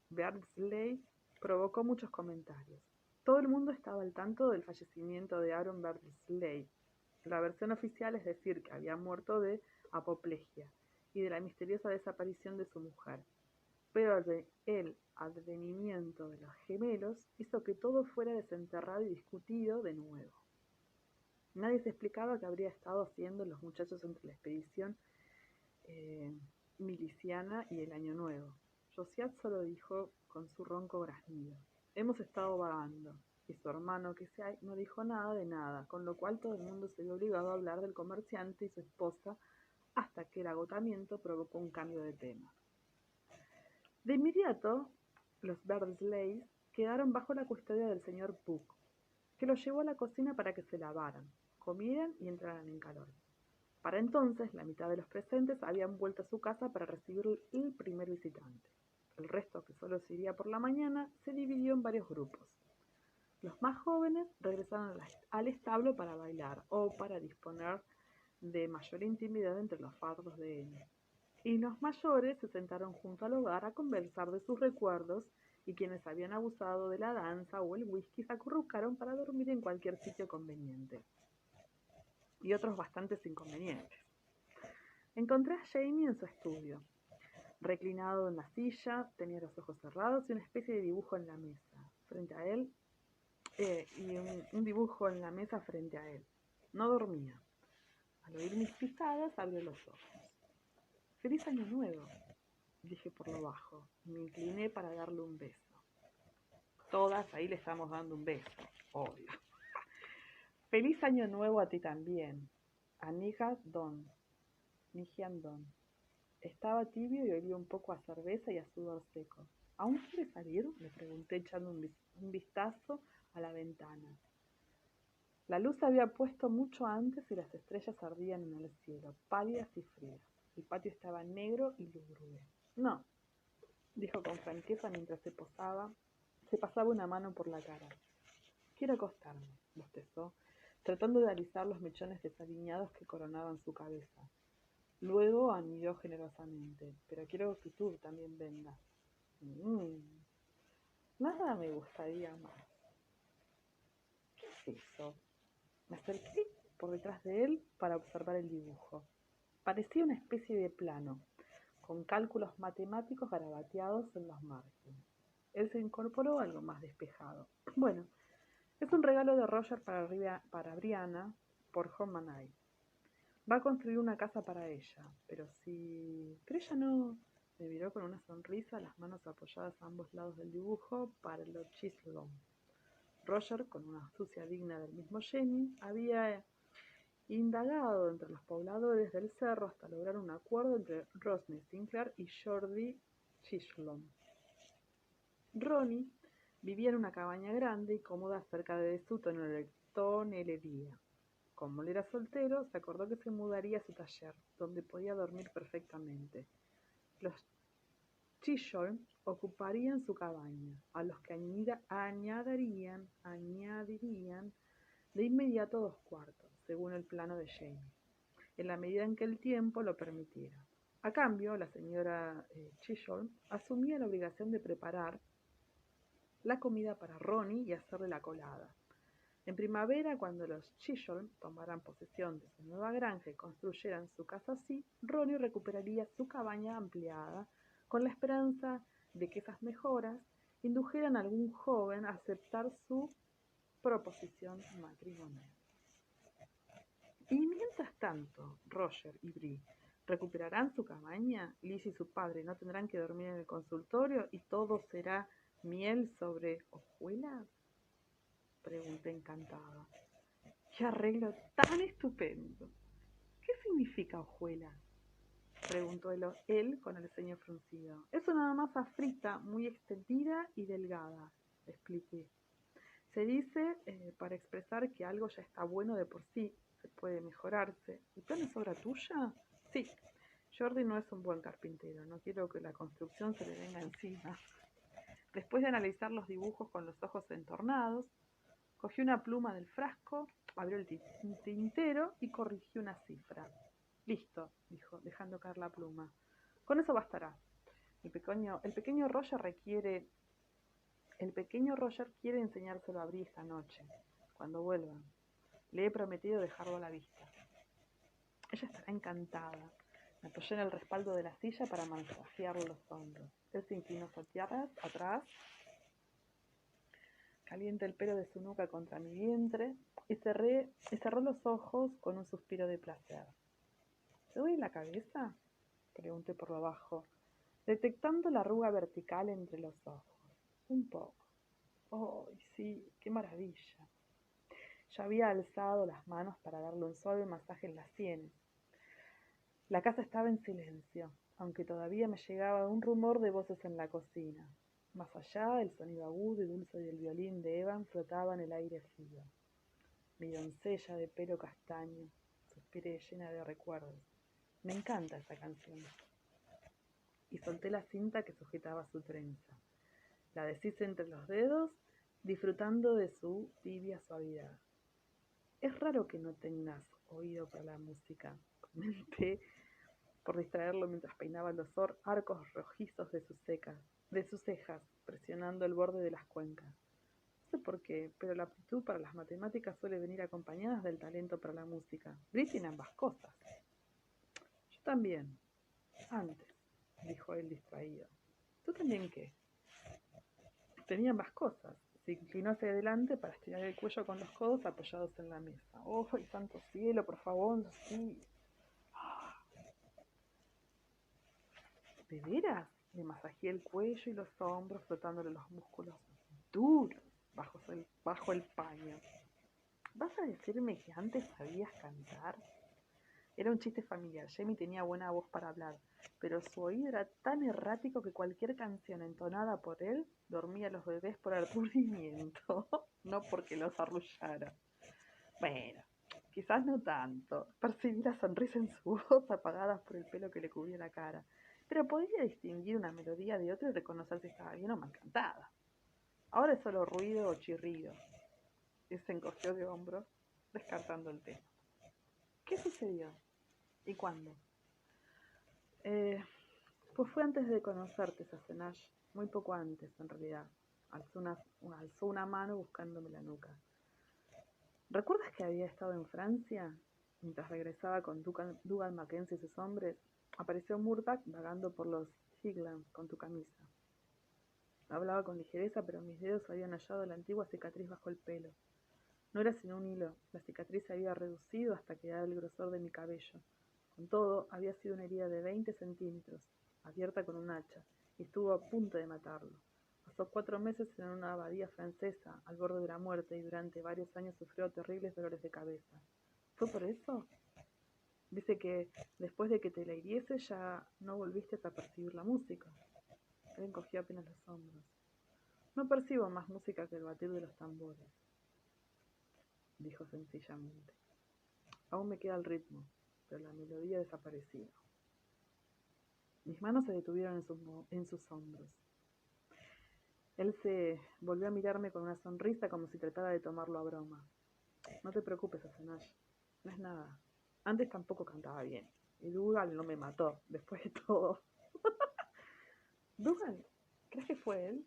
Beardsley provocó muchos comentarios. Todo el mundo estaba al tanto del fallecimiento de Aaron Beardsley. La versión oficial es decir que había muerto de apoplejía y de la misteriosa desaparición de su mujer. Pero el advenimiento de los gemelos hizo que todo fuera desenterrado y discutido de nuevo. Nadie se explicaba qué habría estado haciendo los muchachos entre la expedición miliciana y el Año Nuevo. Josiah solo dijo con su ronco graznido: hemos estado vagando. Y su hermano, que no dijo nada de nada, con lo cual todo el mundo se vio obligado a hablar del comerciante y su esposa hasta que el agotamiento provocó un cambio de tema. De inmediato, los Beardsley quedaron bajo la custodia del señor Puck, que los llevó a la cocina para que se lavaran, comieran y entraran en calor. Para entonces, la mitad de los presentes habían vuelto a su casa para recibir el primer visitante. El resto, que solo se iría por la mañana, se dividió en varios grupos. Los más jóvenes regresaron al establo para bailar o para disponer de mayor intimidad entre los fardos de heno. Y los mayores se sentaron junto al hogar a conversar de sus recuerdos, y quienes habían abusado de la danza o el whisky se acurrucaron para dormir en cualquier sitio conveniente. Y otros bastantes inconvenientes. Encontré a Jamie en su estudio. Reclinado en la silla, tenía los ojos cerrados y una especie de dibujo en la mesa frente a él, un dibujo en la mesa frente a él. No dormía. Al oír mis pisadas, abrió los ojos. «¡Feliz Año Nuevo!», dije por lo bajo, y me incliné para darle un beso. Todas ahí le estamos dando un beso, obvio. «¡Feliz Año Nuevo a ti también!», a Nihan Don. Estaba tibio y olía un poco a cerveza y a sudor seco. «¿Aún quiere salir?», le pregunté echando un vistazo a la ventana. La luz se había puesto mucho antes y las estrellas ardían en el cielo, pálidas y frías. El patio estaba negro y lúgubre. «No», dijo con franqueza mientras se pasaba una mano por la cara. «Quiero acostarme», bostezó, tratando de alisar los mechones desaliñados que coronaban su cabeza. Luego añadió generosamente: «Pero quiero que tú también vengas». Nada me gustaría más. ¿Qué es eso? Me acerqué por detrás de él para observar el dibujo. Parecía una especie de plano, con cálculos matemáticos garabateados en los márgenes. Él se incorporó algo más despejado. «Bueno, es un regalo de Roger para Brianna por Hormanay. Va a construir una casa para ella, pero ella no...». Me miró con una sonrisa, las manos apoyadas a ambos lados del dibujo, para Lord Chislon. Roger, con una astucia digna del mismo Jamie, había indagado entre los pobladores del cerro hasta lograr un acuerdo entre Rodney Sinclair y Jordi Chislon. Ronnie vivía en una cabaña grande y cómoda cerca de su tonelería. Como él era soltero, se acordó que se mudaría a su taller, donde podía dormir perfectamente. Los Chisholm ocuparían su cabaña, a los que añadirían de inmediato 2 cuartos, según el plano de Jamie, en la medida en que el tiempo lo permitiera. A cambio, la señora Chisholm asumía la obligación de preparar la comida para Ronnie y hacerle la colada. En primavera, cuando los Chisholm tomaran posesión de su nueva granja y construyeran su casa así, Ronnie recuperaría su cabaña ampliada, con la esperanza de que esas mejoras indujeran a algún joven a aceptar su proposición matrimonial. Y mientras tanto, Roger y Bree recuperarán su cabaña, Liz y su padre no tendrán que dormir en el consultorio y todo será ¿Miel sobre hojuelas? Pregunté encantada. ¡Qué arreglo tan estupendo! ¿Qué significa hojuelas? Preguntó él con el ceño fruncido. Es una masa frita muy extendida y delgada, expliqué. Se dice para expresar que algo ya está bueno de por sí, se puede mejorarse. ¿El plan es obra tuya? Sí. Jordi no es un buen carpintero, no quiero que la construcción se le venga encima. Después de analizar los dibujos con los ojos entornados, cogió una pluma del frasco, abrió el tintero y corrigió una cifra. Listo, dijo, dejando caer la pluma. Con eso bastará. El pequeño Roger quiere enseñárselo a Bri esta noche, cuando vuelvan. Le he prometido dejarlo a la vista. Ella estará encantada. Me apoyé en el respaldo de la silla para masajearle los hombros. Él se inclinó hacia atrás, caliente el pelo de su nuca contra mi vientre, y cerró los ojos con un suspiro de placer. ¿Te duele la cabeza? Pregunté por lo bajo, detectando la arruga vertical entre los ojos. Un poco. ¡Oh, sí! ¡Qué maravilla! Ya había alzado las manos para darle un suave masaje en las sienes. La casa estaba en silencio, aunque todavía me llegaba un rumor de voces en la cocina. Más allá, el sonido agudo y dulce del violín de Evan flotaba en el aire frío. Mi doncella de pelo castaño, suspiré llena de recuerdos. Me encanta esa canción. Y solté la cinta que sujetaba su trenza. La deshice entre los dedos, disfrutando de su tibia suavidad. Es raro que no tengas oído para la música, comenté por distraerlo mientras peinaba los arcos rojizos de sus cejas, presionando el borde de las cuencas. No sé por qué, pero la aptitud para las matemáticas suele venir acompañada del talento para la música. Bri tiene ambas cosas. Yo también. Antes, dijo él distraído. ¿Tú también qué? Tenía ambas cosas. Se inclinó hacia adelante para estirar el cuello con los codos apoyados en la mesa. ¡Oh, santo cielo, por favor! Sí. ¿De veras? Le masajeé el cuello y los hombros, frotándole los músculos duros bajo el paño. ¿Vas a decirme que antes sabías cantar? Era un chiste familiar. Jamie tenía buena voz para hablar, pero su oído era tan errático que cualquier canción entonada por él dormía a los bebés por aturdimiento, no porque los arrullara. Bueno, quizás no tanto. Percibí la sonrisa en su voz apagada por el pelo que le cubría la cara, pero podía distinguir una melodía de otra y reconocer si estaba bien o mal cantada. Ahora es solo ruido o chirrido. Y se encogió de hombros, descartando el tema. ¿Qué sucedió? ¿Y cuándo? Eh, pues fue antes de conocerte, Sassenach, muy poco antes, en realidad. Alzó una mano buscándome la nuca. ¿Recuerdas que había estado en Francia? Mientras regresaba con Dougal Mackenzie y sus hombres, apareció Murdoch vagando por los Highlands con tu camisa. Hablaba con ligereza, pero mis dedos habían hallado la antigua cicatriz bajo el pelo. No era sino un hilo. La cicatriz se había reducido hasta quedar el grosor de mi cabello. Con todo, había sido una herida de 20 centímetros, abierta con un hacha, y estuvo a punto de matarlo. Pasó 4 meses en una abadía francesa, al borde de la muerte, y durante varios años sufrió terribles dolores de cabeza. ¿Fue por eso? Dice que después de que te la hiriese ya no volviste a percibir la música. Él encogió apenas los hombros. No percibo más música que el batir de los tambores, dijo sencillamente. Aún me queda el ritmo, pero la melodía ha desaparecido. Mis manos se detuvieron en sus hombros. Él se volvió a mirarme con una sonrisa como si tratara de tomarlo a broma. No te preocupes, Asenash. No es nada. Antes tampoco cantaba bien. Y Dougal no me mató, después de todo. ¿Dougal? ¿Crees que fue él?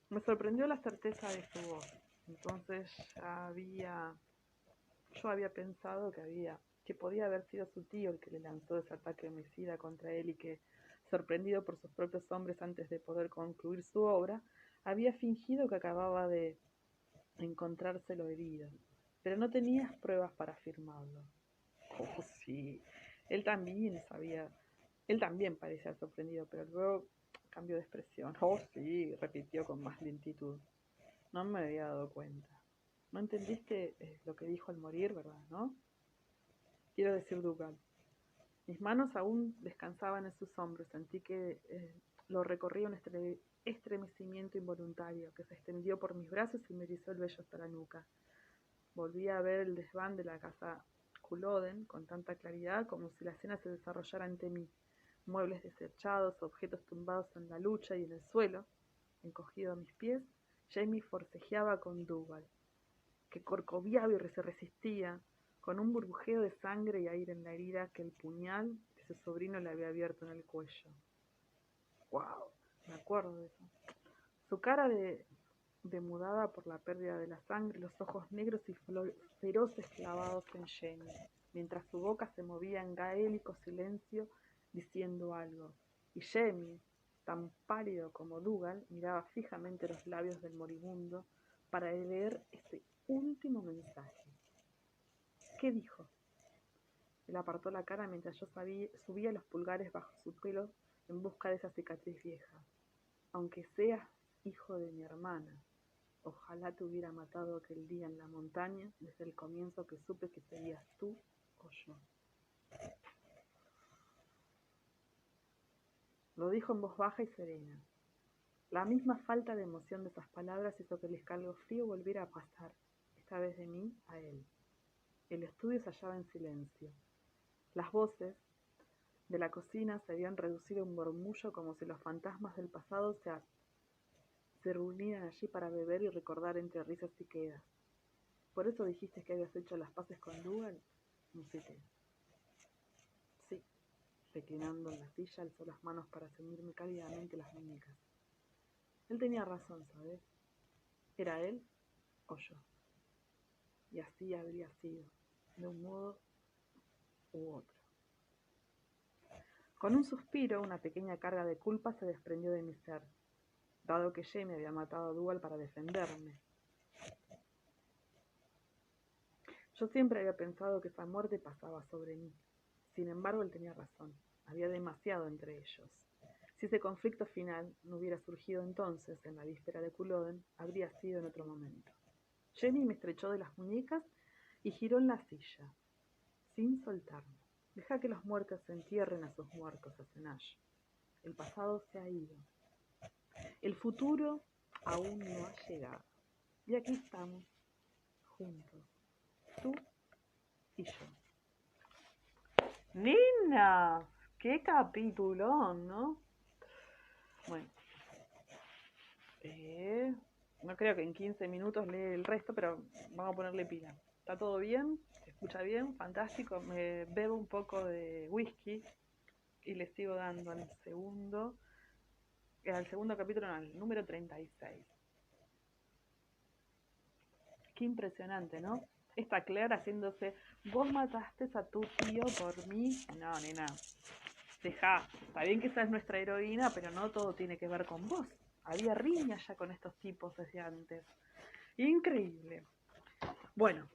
Me sorprendió la certeza de su voz. Entonces yo había pensado que podía haber sido su tío el que le lanzó ese ataque homicida contra él y que, sorprendido por sus propios hombres antes de poder concluir su obra, había fingido que acababa de encontrárselo herido. Pero no tenías pruebas para afirmarlo. Oh, sí. Él también parecía sorprendido, pero luego cambió de expresión. Oh, sí, repitió con más lentitud. No me había dado cuenta. ¿No entendiste lo que dijo al morir, verdad, no? Quiero decir, Dougal. Mis manos aún descansaban en sus hombros. Sentí que lo recorría un estremecimiento involuntario que se extendió por mis brazos y me erizó el vello hasta la nuca. Volví a ver el desván de la casa Culloden con tanta claridad como si la escena se desarrollara ante mí. Muebles desechados, objetos tumbados en la lucha y en el suelo. Encogido a mis pies, Jamie forcejeaba con Dougal, que corcoviaba y se resistía, con un burbujeo de sangre y aire en la herida que el puñal de su sobrino le había abierto en el cuello. ¡Wow! Me acuerdo de eso. Su cara demudada por la pérdida de la sangre, los ojos negros y feroces clavados en Jamie, mientras su boca se movía en gaélico silencio diciendo algo. Y Jamie, tan pálido como Dougal, miraba fijamente los labios del moribundo para leer ese último mensaje. ¿Qué dijo? Él apartó la cara mientras yo subía los pulgares bajo su pelo en busca de esa cicatriz vieja. Aunque seas hijo de mi hermana, ojalá te hubiera matado aquel día en la montaña desde el comienzo que supe que serías tú o yo. Lo dijo en voz baja y serena. La misma falta de emoción de esas palabras hizo que el escalofrío volviera a pasar, esta vez de mí a él. El estudio se hallaba en silencio. Las voces de la cocina se habían reducido a un murmullo como si los fantasmas del pasado se reunieran allí para beber y recordar entre risas y quedas. ¿Por eso dijiste que habías hecho las paces con Dougal? Musité. Sí. Reclinando en la silla, alzó las manos para ceñirme cálidamente las muñecas. Él tenía razón, ¿sabes? Era él o yo. Y así habría sido, de un modo u otro. Con un suspiro, una pequeña carga de culpa se desprendió de mi ser, dado que Jamie había matado a Dougal para defenderme. Yo siempre había pensado que esa muerte pasaba sobre mí. Sin embargo, él tenía razón. Había demasiado entre ellos. Si ese conflicto final no hubiera surgido entonces, en la víspera de Culloden, habría sido en otro momento. Jamie me estrechó de las muñecas y giró en la silla, sin soltarme. Deja que los muertos se entierren a sus muertos, Asenash. El pasado se ha ido. El futuro aún no ha llegado. Y aquí estamos, juntos, tú y yo. ¡Nina! ¡Qué capitulón!, ¿no? Bueno. No creo que en 15 minutos lee el resto, pero vamos a ponerle pila. ¿Está todo bien? ¿Se escucha bien? Fantástico. Me bebo un poco de whisky y le sigo dando al segundo capítulo, no, al número 36. Qué impresionante, ¿no? Esta Claire haciéndose, vos mataste a tu tío por mí. No, nena, dejá. Está bien que esa es nuestra heroína, pero no todo tiene que ver con vos. Había riña ya con estos tipos desde antes. Increíble. Bueno,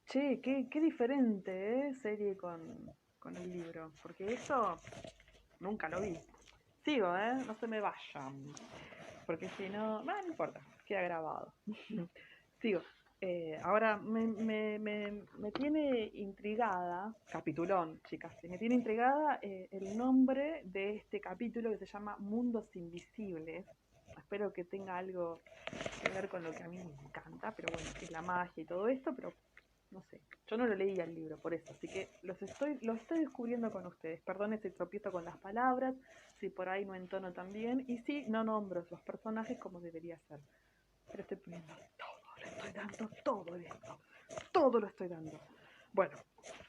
che, qué diferente, serie con el libro. Porque eso nunca lo vi. Sigo, no se me vayan. Porque si no, no importa, queda grabado. Sigo. Ahora me tiene intrigada, capitulón, chicas, me tiene intrigada el nombre de este capítulo que se llama Mundos Invisibles. Espero que tenga algo que ver con lo que a mí me encanta, pero bueno, es la magia y todo esto, pero no sé, yo no lo leía el libro por eso, así que lo estoy descubriendo con ustedes. Perdón si tropiezo con las palabras, si por ahí no entono tan bien, y si no nombro los personajes como debería ser. Pero estoy poniendo todo, le estoy dando todo esto, todo lo estoy dando. Bueno,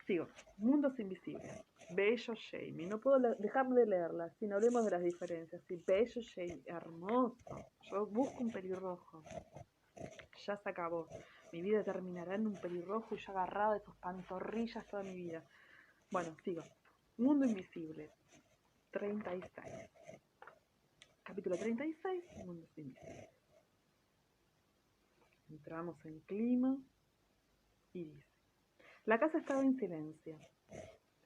sigo. Mundos Invisibles. Bello Jamie. No puedo dejar de leerla sin hablemos de las diferencias. Sí, bello Jamie, hermoso. Yo busco un pelirrojo. Ya se acabó. Mi vida terminará en un pelirrojo y yo agarrada de sus pantorrillas toda mi vida. Bueno, sigo. Mundo Invisible. 36. Capítulo 36. Mundos Invisibles. Entramos en clima y dice: la casa estaba en silencio.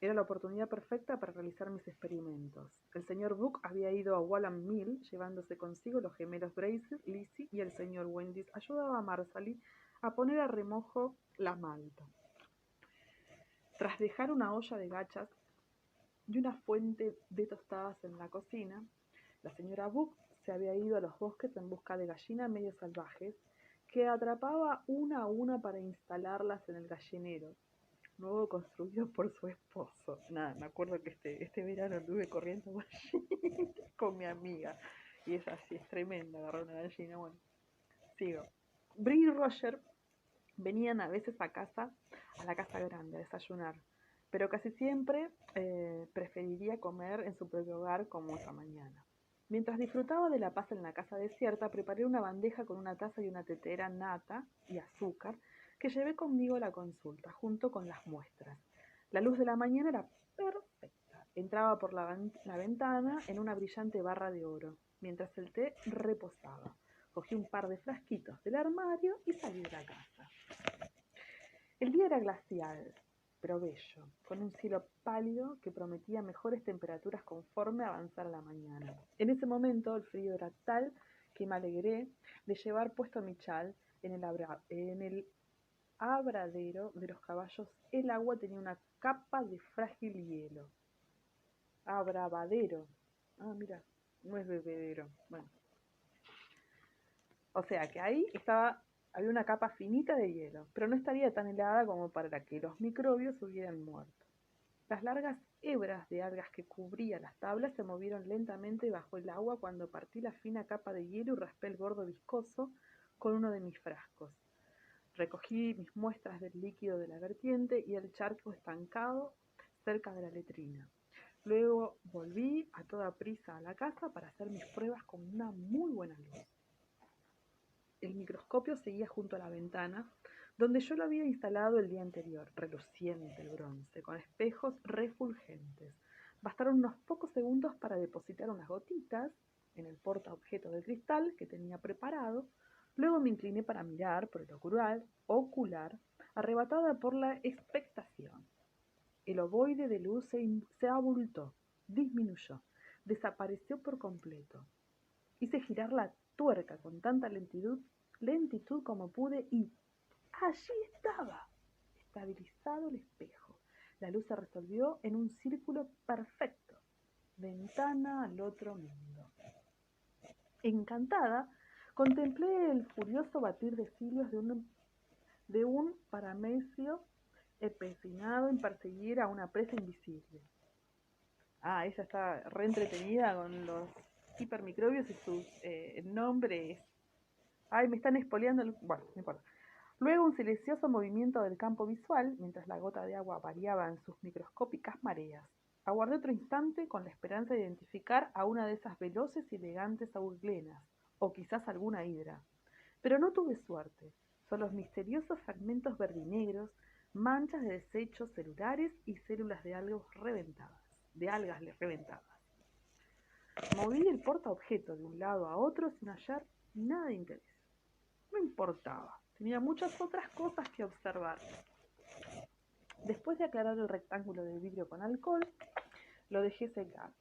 Era la oportunidad perfecta para realizar mis experimentos. El señor Buck había ido a Walham Mill, llevándose consigo los gemelos Bracer, Lizzie, y el señor Wendis ayudaba a Marsalie a poner a remojo la malta. Tras dejar una olla de gachas y una fuente de tostadas en la cocina, la señora Buck se había ido a los bosques en busca de gallinas medio salvajes que atrapaba una a una para instalarlas en el gallinero nuevo construido por su esposo. Nada, me acuerdo que este verano anduve corriendo gallinas con mi amiga y ella sí es tremenda, agarró una gallina. Bueno, sigo. Bree y Roger venían a veces a la casa grande a desayunar, pero casi siempre preferiría comer en su propio hogar como esa mañana. Mientras disfrutaba de la paz en la casa desierta, preparé una bandeja con una taza y una tetera, nata y azúcar, que llevé conmigo a la consulta, junto con las muestras. La luz de la mañana era perfecta. Entraba por la ventana en una brillante barra de oro, mientras el té reposaba. Cogí un par de frasquitos del armario y salí de la casa. El día era glacial, pero bello, con un cielo pálido que prometía mejores temperaturas conforme avanzara la mañana. En ese momento el frío era tal que me alegré de llevar puesto mi chal en el abradero de los caballos. El agua tenía una capa de frágil hielo. Abravadero. Ah, mira, no es bebedero. Bueno. O sea que ahí había una capa finita de hielo, pero no estaría tan helada como para que los microbios hubieran muerto. Las largas hebras de algas que cubrían las tablas se movieron lentamente bajo el agua cuando partí la fina capa de hielo y raspé el gordo viscoso con uno de mis frascos. Recogí mis muestras del líquido de la vertiente y el charco estancado cerca de la letrina. Luego volví a toda prisa a la casa para hacer mis pruebas con una muy buena luz. El microscopio seguía junto a la ventana, donde yo lo había instalado el día anterior, reluciente el bronce, con espejos refulgentes. Bastaron unos pocos segundos para depositar unas gotitas en el portaobjetos de cristal que tenía preparado. Luego me incliné para mirar por el ocular, arrebatada por la expectación. El ovoide de luz se abultó, disminuyó, desapareció por completo. Hice girar la tuerca con tanta lentitud como pude y allí estaba, estabilizado el espejo. La luz se resolvió en un círculo perfecto, ventana al otro mundo. Encantada, contemplé el furioso batir de cilios de un paramecio empecinado en perseguir a una presa invisible. Ah, ella está re entretenida con los hipermicrobios y sus nombres. Ay, me están espoleando Bueno, no importa. Luego un silencioso movimiento del campo visual, mientras la gota de agua variaba en sus microscópicas mareas. Aguardé otro instante con la esperanza de identificar a una de esas veloces y elegantes aurglenas, o quizás alguna hidra. Pero no tuve suerte. Son los misteriosos fragmentos verdinegros, manchas de desechos celulares y células de algas reventadas. Moví el portaobjeto de un lado a otro sin hallar nada de interés. No importaba, tenía muchas otras cosas que observar. Después de aclarar el rectángulo de vidrio con alcohol, lo dejé secar.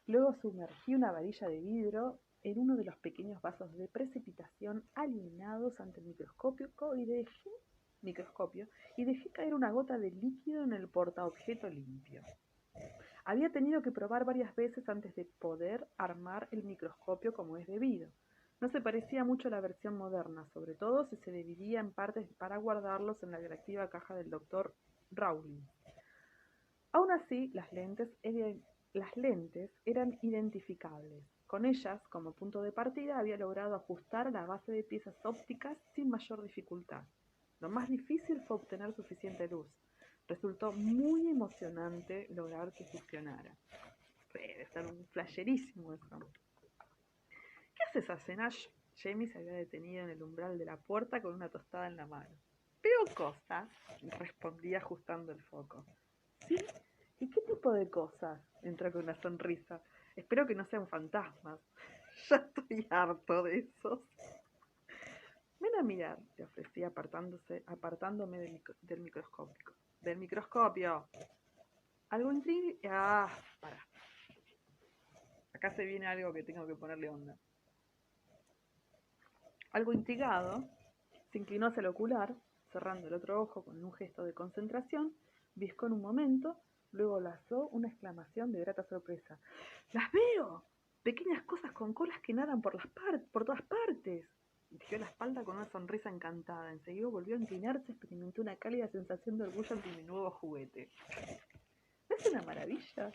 Luego sumergí una varilla de vidrio en uno de los pequeños vasos de precipitación alineados ante el microscopio y dejé caer una gota de líquido en el portaobjeto limpio. Había tenido que probar varias veces antes de poder armar el microscopio como es debido. No se parecía mucho a la versión moderna, sobre todo si se dividía en partes para guardarlos en la directiva caja del Dr. Rowling. Aún así, las lentes eran identificables. Con ellas, como punto de partida, había logrado ajustar la base de piezas ópticas sin mayor dificultad. Lo más difícil fue obtener suficiente luz. Resultó muy emocionante lograr que funcionara. Debe ser un flasherísimo eso. ¿Qué haces a cenar? Jamie se había detenido en el umbral de la puerta con una tostada en la mano. Veo cosas, respondí ajustando el foco. ¿Sí? ¿Y qué tipo de cosas? Entró con una sonrisa. Espero que no sean fantasmas. Ya estoy harto de esos. Ven a mirar, le ofrecí apartándome del microscopio. ¡Del microscopio! Algo para. Acá se viene algo que tengo que ponerle onda. Algo intrigado, se inclinó hacia el ocular, cerrando el otro ojo con un gesto de concentración, viscó en un momento, luego lanzó una exclamación de grata sorpresa. ¡Las veo! Pequeñas cosas con colas que nadan por todas partes. Dirigió la espalda con una sonrisa encantada. Enseguida volvió a inclinarse, experimentó una cálida sensación de orgullo ante mi nuevo juguete. ¿No es una maravilla?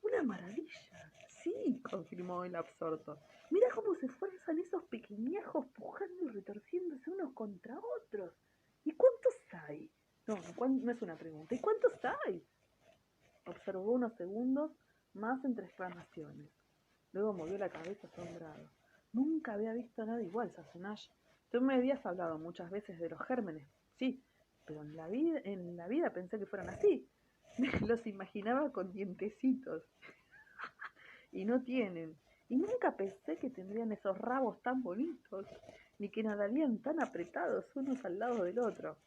¡Una maravilla! Sí, confirmó el absorto. Mira cómo se esfuerzan esos pequeñajos pujando y retorciéndose unos contra otros. ¿Y cuántos hay? No es una pregunta. ¿Y cuántos hay? Observó unos segundos más entre exclamaciones. Luego movió la cabeza asombrado. Nunca había visto nada igual, Sassenach. Tú me habías hablado muchas veces de los gérmenes, sí, pero en la vida pensé que fueran así. Los imaginaba con dientecitos. Y no tienen. Y nunca pensé que tendrían esos rabos tan bonitos, ni que nadarían tan apretados unos al lado del otro.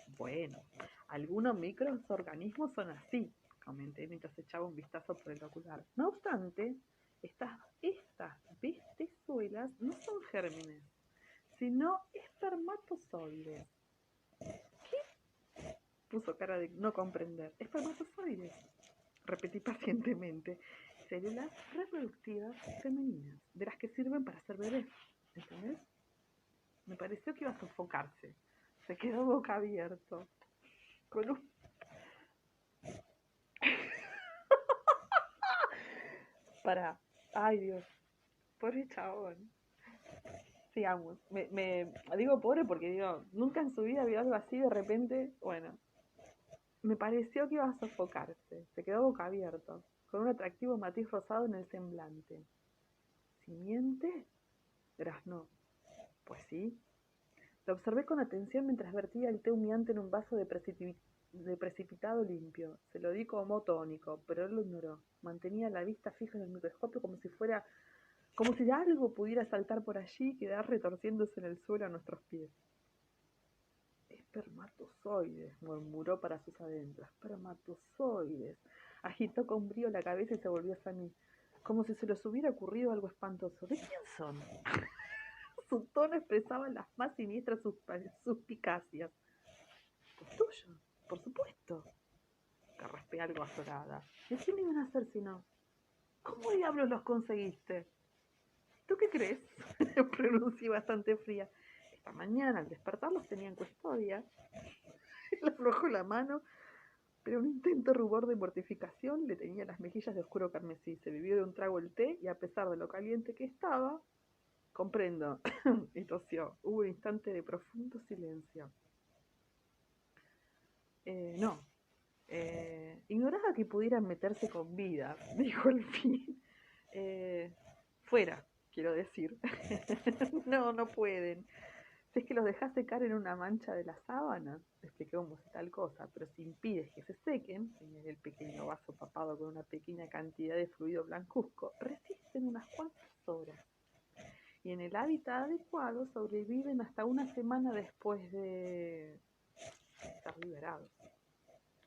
Bueno, algunos microorganismos son así, comenté mientras echaba un vistazo por el ocular. No obstante, estas bestezuelas no son gérmenes, sino espermatozoides. ¿Qué? Puso cara de no comprender. Espermatozoides, repetí pacientemente. Células reproductivas femeninas, de las que sirven para hacer bebés. ¿Entendés? Me pareció que iba a sofocarse. Se quedó boca abierto. Con un... Para. Ay, Dios. Pobre chabón. Sigamos. Me digo pobre porque digo, nunca en su vida vio algo así de repente. Bueno, me pareció que iba a sofocarse. Se quedó boca abierto, con un atractivo matiz rosado en el semblante. ¿Simiente? Graznó. Pues sí. Lo observé con atención mientras vertía el té humeante en un vaso de precipitado limpio. Se lo di como tónico, pero él lo ignoró. Mantenía la vista fija en el microscopio como si algo pudiera saltar por allí y quedar retorciéndose en el suelo a nuestros pies. Espermatozoides, murmuró para sus adentros. Espermatozoides. Agitó con brío la cabeza y se volvió hacia mí, como si se les hubiera ocurrido algo espantoso. ¿De quién son? Su tono expresaba las más siniestras suspicacias. Pues tuyo, por supuesto. Carraspé algo azorada. ¿De quién iban a ser si no? ¿Cómo diablos los conseguiste? ¿Tú qué crees? Pronuncié bastante fría. Esta mañana al despertar los tenía en custodia. Le aflojó la mano, pero un intenso rubor de mortificación le tenía las mejillas de oscuro carmesí. Se bebió de un trago el té y a pesar de lo caliente que estaba, comprendo, y tosió. Hubo un instante de profundo silencio. No. Ignoraba que pudieran meterse con vida, dijo al fin. Fuera, quiero decir. No, no pueden. Si es que los dejas secar en una mancha de la sábana, te expliqué cómo es tal cosa, pero si impides que se sequen, en el pequeño vaso tapado con una pequeña cantidad de fluido blancuzco, resisten unas cuantas horas. Y en el hábitat adecuado sobreviven hasta una semana después de estar liberados.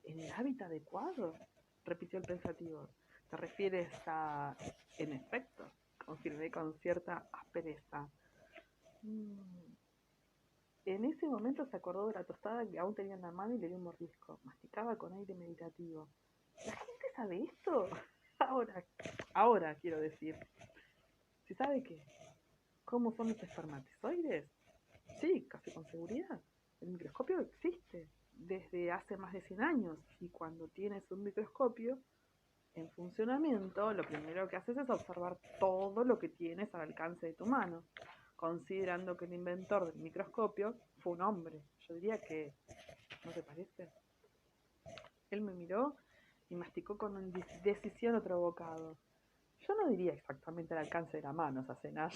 ¿En el hábitat adecuado? Repitió el pensativo. ¿Te refieres a... En efecto, confirmé con cierta aspereza. En ese momento se acordó de la tostada que aún tenía en la mano y le dio un mordisco. Masticaba con aire meditativo. ¿La gente sabe esto? Ahora quiero decir. ¿Se sabe qué? ¿Cómo son los espermatozoides? Sí, casi con seguridad. El microscopio existe desde hace más de 100 años y cuando tienes un microscopio en funcionamiento, lo primero que haces es observar todo lo que tienes al alcance de tu mano, considerando que el inventor del microscopio fue un hombre. Yo diría que, ¿no te parece? Él me miró y masticó con decisión otro bocado. Yo no diría exactamente al alcance de la mano, Sassenach.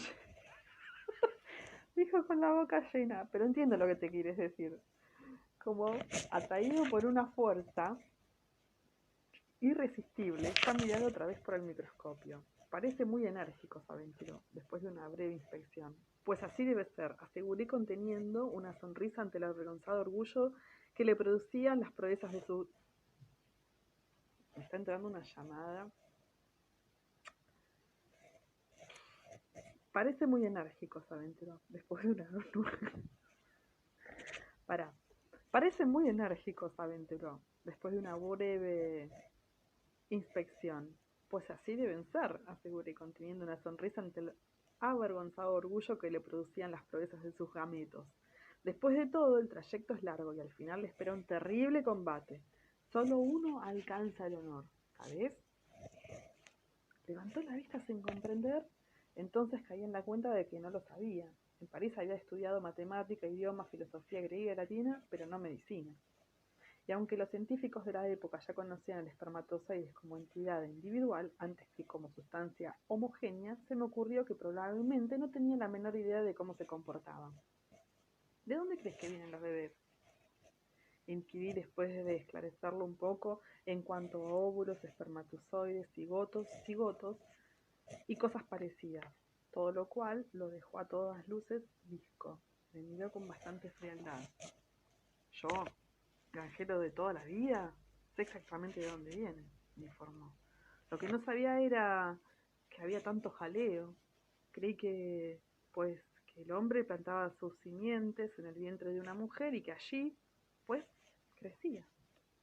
Dijo con la boca llena, pero entiendo lo que te quieres decir. Como atraído por una fuerza irresistible, está mirando otra vez por el microscopio. Parece muy enérgico, se aventuró, después de una breve inspección. Pues así debe ser, aseguré conteniendo una sonrisa ante el avergonzado orgullo que le producían las proezas de su... Me está entrando una llamada. Parece muy enérgico, se aventuró, después de una... Pará. Parece muy enérgico, se aventuró, después de una breve inspección. Pues así deben ser, aseguré, conteniendo una sonrisa ante el avergonzado orgullo que le producían las proezas de sus gametos. Después de todo, el trayecto es largo y al final le espera un terrible combate. Solo uno alcanza el honor, ¿sabes? Levantó la vista sin comprender, entonces caí en la cuenta de que no lo sabía. En París había estudiado matemática, idioma, filosofía griega y latina, pero no medicina. Y aunque los científicos de la época ya conocían el espermatozoide como entidad individual, antes que como sustancia homogénea, se me ocurrió que probablemente no tenía la menor idea de cómo se comportaban. ¿De dónde crees que vienen los bebés? Inquirí después de esclarecerlo un poco en cuanto a óvulos, espermatozoides, cigotos y cosas parecidas, todo lo cual lo dejó a todas luces visco. Me miró con bastante frialdad. Yo, granjero de toda la vida, sé exactamente de dónde viene, me informó. Lo que no sabía era que había tanto jaleo. Creí que, pues, que el hombre plantaba sus simientes en el vientre de una mujer y que allí, pues, crecía.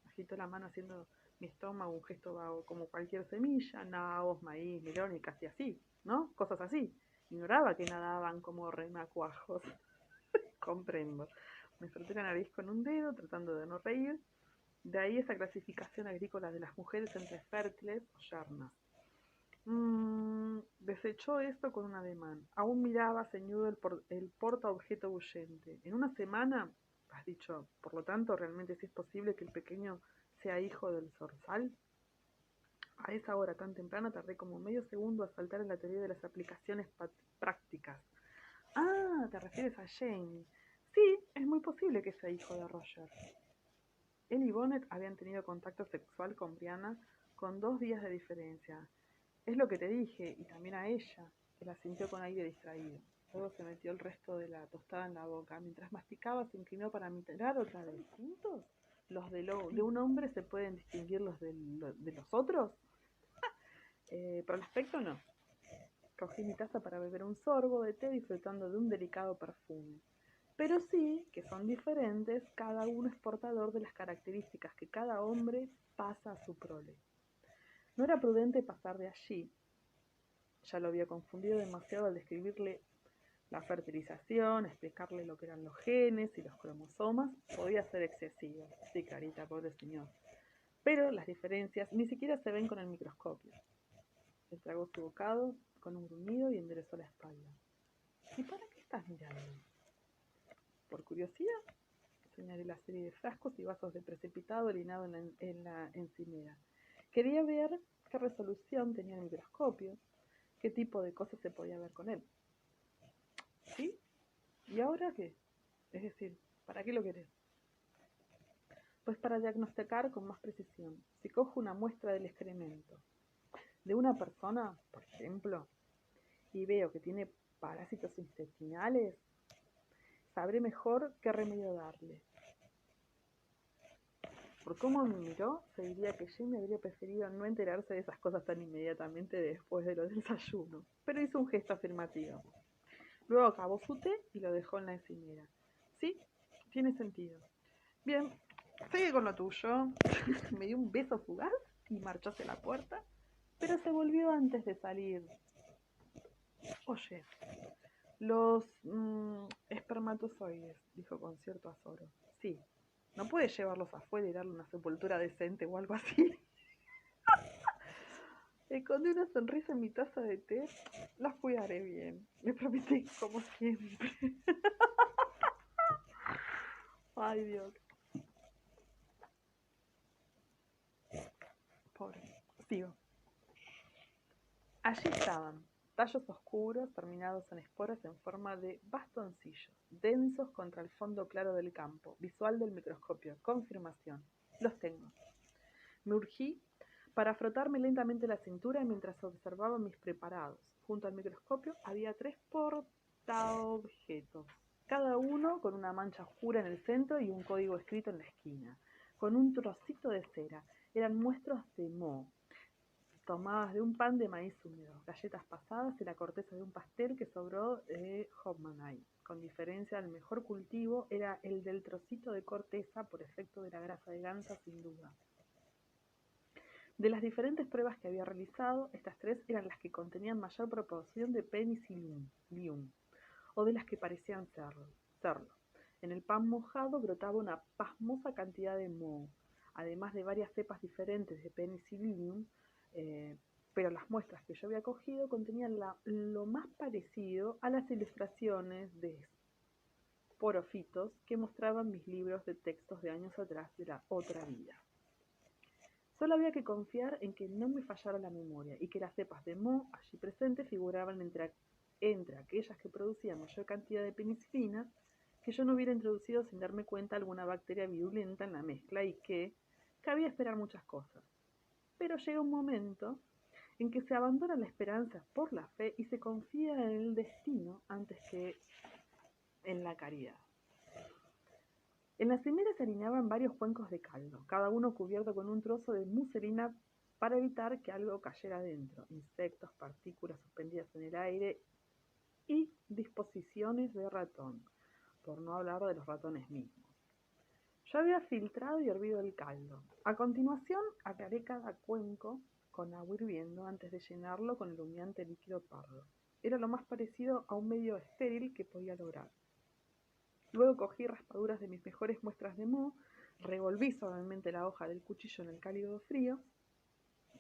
Agitó la mano haciendo mi estómago un gesto vago, como cualquier semilla, nabos, maíz, melón y casi así, ¿no? Cosas así. Ignoraba que nadaban como renacuajos. Comprendo. Me froté la nariz con un dedo, tratando de no reír. De ahí esa clasificación agrícola de las mujeres entre fértiles o yernas. Desechó esto con un ademán. Aún miraba ceñudo el portaobjeto bullente. En una semana, has dicho, por lo tanto, realmente sí es posible que el pequeño sea hijo del zorzal. A esa hora tan temprana tardé como medio segundo a saltar en la teoría de las aplicaciones prácticas. Ah, te refieres a Jane. Sí, es muy posible que sea hijo de Roger. Él y Bonnet habían tenido contacto sexual con Brianna con 2 días de diferencia. Es lo que te dije, y también a ella, que la sintió con aire distraído. Luego se metió el resto de la tostada en la boca. Mientras masticaba, se inclinó para mirar otra vez. ¿Juntos? ¿Los de un hombre se pueden distinguir de los otros? Por el aspecto, no. Cogí mi taza para beber un sorbo de té disfrutando de un delicado perfume. Pero sí que son diferentes, cada uno es portador de las características que cada hombre pasa a su prole. No era prudente pasar de allí. Ya lo había confundido demasiado al describirle la fertilización, explicarle lo que eran los genes y los cromosomas. Podía ser excesivo. Sí, Clarita, pobre señor. Pero las diferencias ni siquiera se ven con el microscopio. Él tragó su bocado con un gruñido y enderezó la espalda. ¿Y para qué estás mirando? Por curiosidad, señalé la serie de frascos y vasos de precipitado orinado en la encimera. Quería ver qué resolución tenía el microscopio, qué tipo de cosas se podía ver con él. ¿Sí? ¿Y ahora qué? Es decir, ¿para qué lo querés? Pues para diagnosticar con más precisión. Si cojo una muestra del excremento de una persona, por ejemplo, y veo que tiene parásitos intestinales, sabré mejor qué remedio darle. Por cómo me miró, se diría que Jimmy habría preferido no enterarse de esas cosas tan inmediatamente después de lo del desayuno, pero hizo un gesto afirmativo. Luego acabó su té y lo dejó en la encimera. Sí, tiene sentido. Bien, sigue con lo tuyo. Me dio un beso fugaz y marchó hacia la puerta, pero se volvió antes de salir. Oye, los espermatozoides, dijo con cierto azoro. Sí, ¿no puedes llevarlos afuera y darle una sepultura decente o algo así? Escondí una sonrisa en mi taza de té. Las cuidaré bien, le prometí, como siempre. Ay, Dios. Pobre. Sigo. Allí estaban, tallos oscuros terminados en esporas en forma de bastoncillos, densos contra el fondo claro del campo, visual del microscopio. Confirmación. Los tengo. Me urgí para frotarme lentamente la cintura mientras observaba mis preparados. Junto al microscopio había 3 portaobjetos, cada uno con una mancha oscura en el centro y un código escrito en la esquina, con un trocito de cera. Eran muestras de moho. tomadas de un pan de maíz húmedo, galletas pasadas y la corteza de un pastel que sobró de Hofmannsthal. Con diferencia, el mejor cultivo era el del trocito de corteza por efecto de la grasa de ganso, sin duda. De las diferentes pruebas que había realizado, estas 3 eran las que contenían mayor proporción de penicillium, o de las que parecían serlo. En el pan mojado brotaba una pasmosa cantidad de moho, además de varias cepas diferentes de penicillium, pero las muestras que yo había cogido contenían lo más parecido a las ilustraciones de porofitos que mostraban mis libros de textos de años atrás de la otra vida. Solo había que confiar en que no me fallara la memoria y que las cepas de moho allí presentes figuraban entre aquellas que producían mayor cantidad de penicilina, que yo no hubiera introducido sin darme cuenta alguna bacteria virulenta en la mezcla y que cabía esperar muchas cosas. Pero llega un momento en que se abandona la esperanza por la fe y se confía en el destino antes que en la caridad. En la cimera se alineaban varios cuencos de caldo, cada uno cubierto con un trozo de muselina para evitar que algo cayera dentro, insectos, partículas suspendidas en el aire y disposiciones de ratón, por no hablar de los ratones mismos. Yo había filtrado y hervido el caldo. A continuación, aclaré cada cuenco con agua hirviendo antes de llenarlo con el humeante líquido pardo. Era lo más parecido a un medio estéril que podía lograr. Luego cogí raspaduras de mis mejores muestras de moho, revolví suavemente la hoja del cuchillo en el cálido frío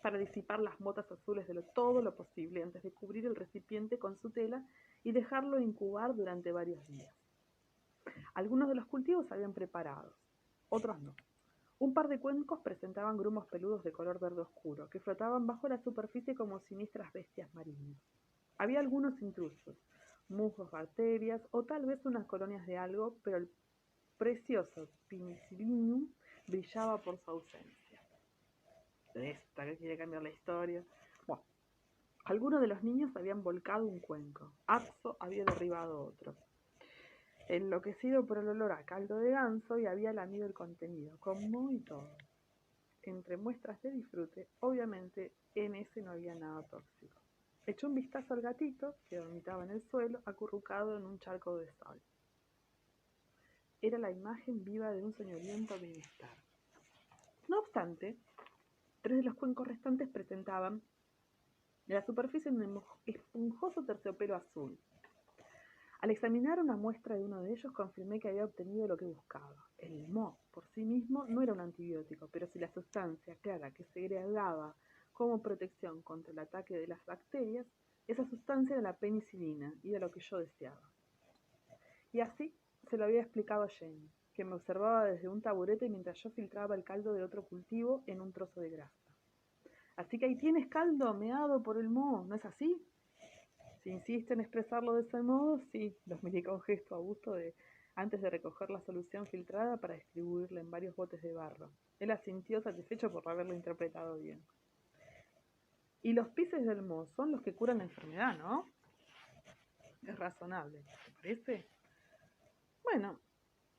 para disipar las motas azules de todo lo posible antes de cubrir el recipiente con su tela y dejarlo incubar durante varios días. Algunos de los cultivos se habían preparado, otros no. Un par de cuencos presentaban grumos peludos de color verde oscuro, que flotaban bajo la superficie como siniestras bestias marinas. Había algunos intrusos, musgos, bacterias o tal vez unas colonias de algo, pero el precioso penicillium brillaba por su ausencia. Esta que quiere cambiar la historia. Bueno, algunos de los niños habían volcado un cuenco. Axo había derribado otro. Enloquecido por el olor a caldo de ganso y había lamido el contenido, con moho y todo. Entre muestras de disfrute, obviamente en ese no había nada tóxico. Echó un vistazo al gatito, que dormitaba en el suelo, acurrucado en un charco de sol. Era la imagen viva de un soñoliento bienestar. No obstante, 3 de los cuencos restantes presentaban en la superficie un esponjoso terciopelo azul. Al examinar una muestra de uno de ellos, confirmé que había obtenido lo que buscaba. El moho, por sí mismo, no era un antibiótico, pero si la sustancia clara que se agregaba como protección contra el ataque de las bacterias, esa sustancia era la penicilina, y era lo que yo deseaba. Y así se lo había explicado a Jenny, que me observaba desde un taburete mientras yo filtraba el caldo de otro cultivo en un trozo de grasa. Así que ahí tienes caldo meado por el moho, ¿no es así? Si insiste en expresarlo de ese modo, sí, los miré con gesto a gusto antes de recoger la solución filtrada para distribuirla en varios botes de barro. Él asintió satisfecho por haberlo interpretado bien. Y los pises del moho son los que curan la enfermedad, ¿no? Es razonable, ¿te parece? Bueno,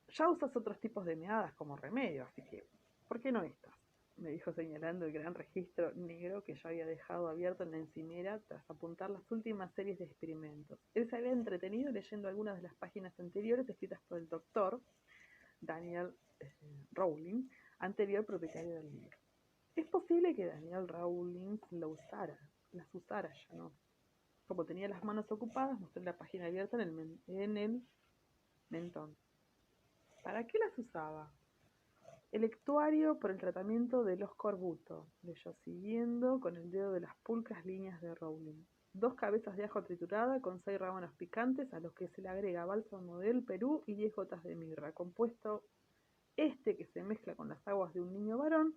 ya usas otros tipos de meadas como remedio, así que, ¿por qué no estas? Me dijo señalando el gran registro negro que yo había dejado abierto en la encimera tras apuntar las últimas series de experimentos. Él se había entretenido leyendo algunas de las páginas anteriores escritas por el doctor Daniel Rowling, anterior propietario del libro. Es posible que Daniel Rowling las usara ya, ¿no? Como tenía las manos ocupadas, mostré la página abierta en el mentón. ¿Para qué las usaba? El actuario por el tratamiento del escorbuto, leyó siguiendo con el dedo de las pulcras líneas de Rowling. 2 cabezas de ajo triturada con 6 rábanos picantes a los que se le agrega bálsamo del Perú y 10 gotas de mirra, compuesto que se mezcla con las aguas de un niño varón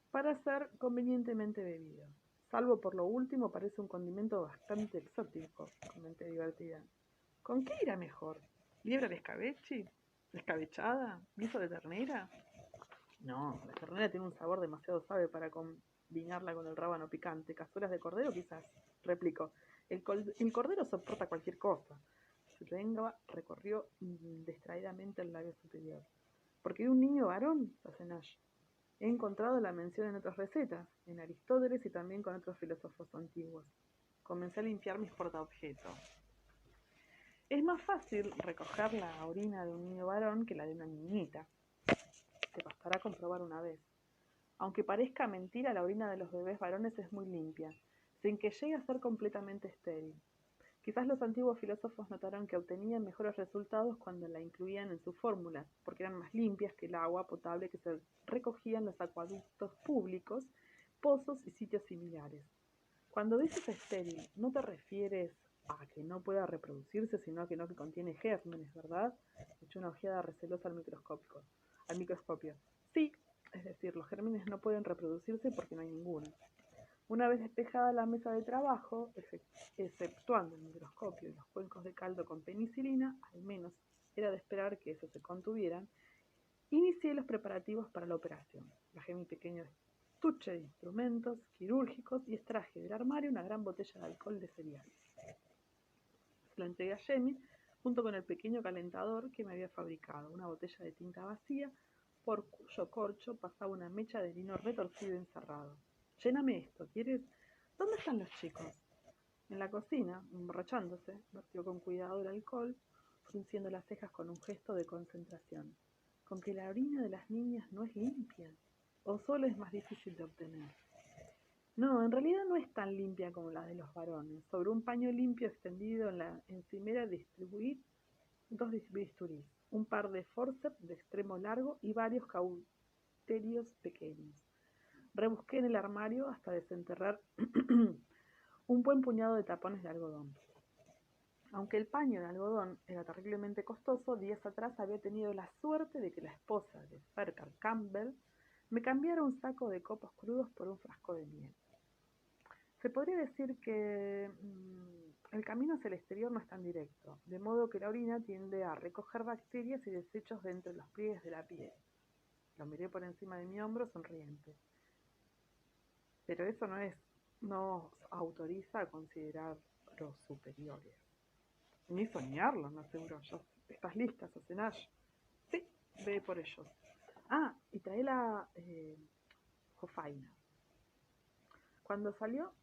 para ser convenientemente bebido. Salvo por lo último, parece un condimento bastante exótico, comenté divertida. ¿Con qué irá mejor? ¿Liebre al escabeche? ¿Descabechada? ¿Guiso de ternera? No, la ternera tiene un sabor demasiado suave para combinarla con el rábano picante. ¿Cazuelas de cordero quizás? Replicó. El cordero soporta cualquier cosa. Su lengua recorrió distraídamente el labio superior. ¿Porque de un niño varón? Hace Nash. He encontrado la mención en otras recetas, en Aristóteles y también con otros filósofos antiguos. Comencé a limpiar mis portaobjetos. Es más fácil recoger la orina de un niño varón que la de una niñita. Te bastará comprobar una vez. Aunque parezca mentira, la orina de los bebés varones es muy limpia, sin que llegue a ser completamente estéril. Quizás los antiguos filósofos notaron que obtenían mejores resultados cuando la incluían en sus fórmulas, porque eran más limpias que el agua potable que se recogía en los acueductos públicos, pozos y sitios similares. Cuando dices estéril, no te refieres a que no pueda reproducirse, sino a que no que contiene gérmenes, ¿verdad? Eché una ojeada recelosa al microscopio. Sí, es decir, los gérmenes no pueden reproducirse porque no hay ninguno. Una vez despejada la mesa de trabajo, exceptuando el microscopio y los cuencos de caldo con penicilina, al menos era de esperar que esos se contuvieran, inicié los preparativos para la operación. Bajé mi pequeño estuche de instrumentos quirúrgicos y extraje del armario una gran botella de alcohol de cereales. Se la entregué a Jamie junto con el pequeño calentador que me había fabricado, una botella de tinta vacía por cuyo corcho pasaba una mecha de lino retorcido y encerrado. Lléname esto, ¿quieres? ¿Dónde están los chicos? En la cocina, emborrachándose, vertió con cuidado el alcohol, frunciendo las cejas con un gesto de concentración. ¿Con que la orina de las niñas no es limpia? ¿O solo es más difícil de obtener? No, en realidad no es tan limpia como la de los varones. Sobre un paño limpio extendido en la encimera distribuí 2 bisturís, un par de forceps de extremo largo y varios cauterios pequeños. Rebusqué en el armario hasta desenterrar un buen puñado de tapones de algodón. Aunque el paño de algodón era terriblemente costoso, días atrás había tenido la suerte de que la esposa de Fercar Campbell me cambiara un saco de copos crudos por un frasco de miel. Se podría decir que el camino hacia el exterior no es tan directo, de modo que la orina tiende a recoger bacterias y desechos de entre los pliegues de la piel. Lo miré por encima de mi hombro sonriente. Pero eso no os autoriza a considerar los superiores. Ni soñarlo, me aseguró yo. ¿Estás lista, Sassenage? Sí, ve por ellos. Ah, y trae la jofaina. Cuando salió,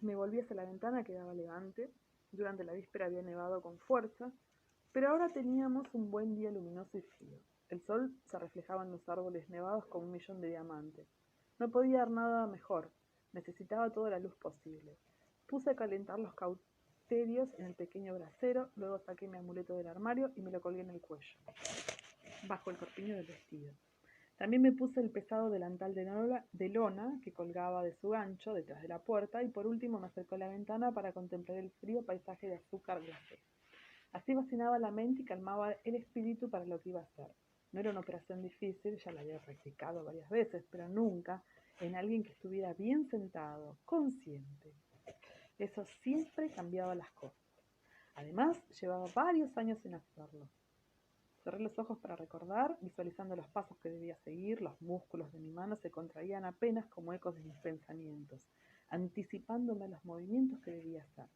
me volví hacia la ventana que daba levante. Durante la víspera había nevado con fuerza, pero ahora teníamos un buen día luminoso y frío. El sol se reflejaba en los árboles nevados como 1.000.000 de diamantes. No podía dar nada mejor. Necesitaba toda la luz posible. Puse a calentar los cauterios en el pequeño brasero, luego saqué mi amuleto del armario y me lo colgué en el cuello, bajo el corpiño del vestido. También me puse el pesado delantal de lona que colgaba de su gancho detrás de la puerta y por último me acercó a la ventana para contemplar el frío paisaje de azúcar glacé. Así vacinaba la mente y calmaba el espíritu para lo que iba a hacer. No era una operación difícil, ya la había practicado varias veces, pero nunca en alguien que estuviera bien sentado, consciente. Eso siempre cambiaba las cosas. Además, llevaba varios años sin hacerlo. Cerré los ojos para recordar, visualizando los pasos que debía seguir. Los músculos de mi mano se contraían apenas como ecos de mis pensamientos, anticipándome a los movimientos que debía hacer.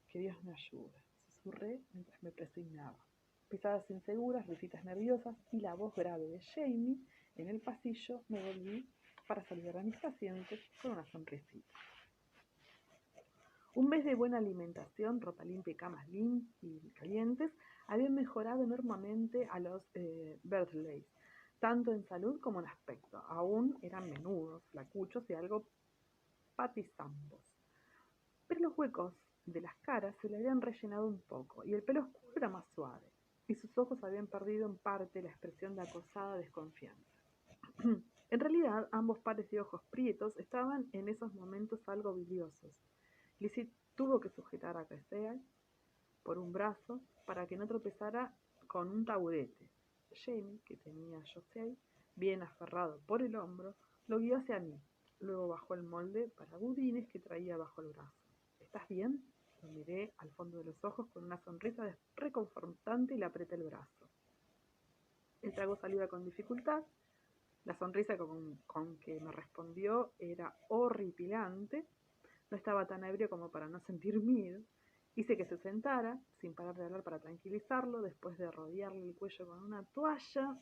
Que Dios me ayude, susurré mientras me presignaba. Pisadas inseguras, risitas nerviosas y la voz grave de Jamie en el pasillo, me volví para saludar a mis pacientes con una sonrisita. Un mes de buena alimentación, ropa limpia y camas y calientes habían mejorado enormemente a los Bertleys, tanto en salud como en aspecto. Aún eran menudos, flacuchos y algo patizambos. Pero los huecos de las caras se le habían rellenado un poco y el pelo oscuro era más suave, y sus ojos habían perdido en parte la expresión de acosada desconfianza. En realidad, ambos pares de ojos prietos estaban en esos momentos algo biliosos. Lizzie tuvo que sujetar a Casey por un brazo para que no tropezara con un taburete. Jamie, que tenía a José bien aferrado por el hombro, lo guió hacia mí. Luego bajó el molde para budines que traía bajo el brazo. ¿Estás bien? Lo miré al fondo de los ojos con una sonrisa reconfortante y le apreté el brazo. Él tragó saliva con dificultad. La sonrisa con que me respondió era horripilante. No estaba tan ebrio como para no sentir miedo. Hice que se sentara, sin parar de hablar para tranquilizarlo, después de rodearle el cuello con una toalla.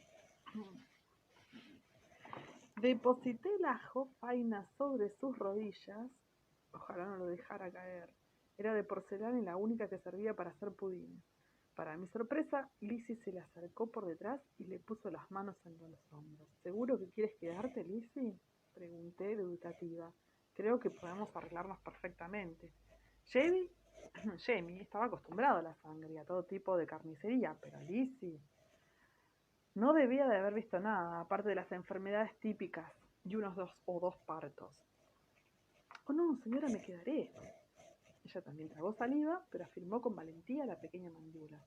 Deposité la jofaina sobre sus rodillas. Ojalá no lo dejara caer. Era de porcelana y la única que servía para hacer pudines. Para mi sorpresa, Lizzie se le acercó por detrás y le puso las manos en los hombros. ¿Seguro que quieres quedarte, Lizzie? Pregunté dubitativa. Creo que podemos arreglarnos perfectamente. Jamie estaba acostumbrado a la sangre y a todo tipo de carnicería, pero Lizzie no debía de haber visto nada, aparte de las enfermedades típicas y unos dos partos. Oh no, señora, me quedaré. Ella también tragó saliva, pero afirmó con valentía la pequeña mandíbula.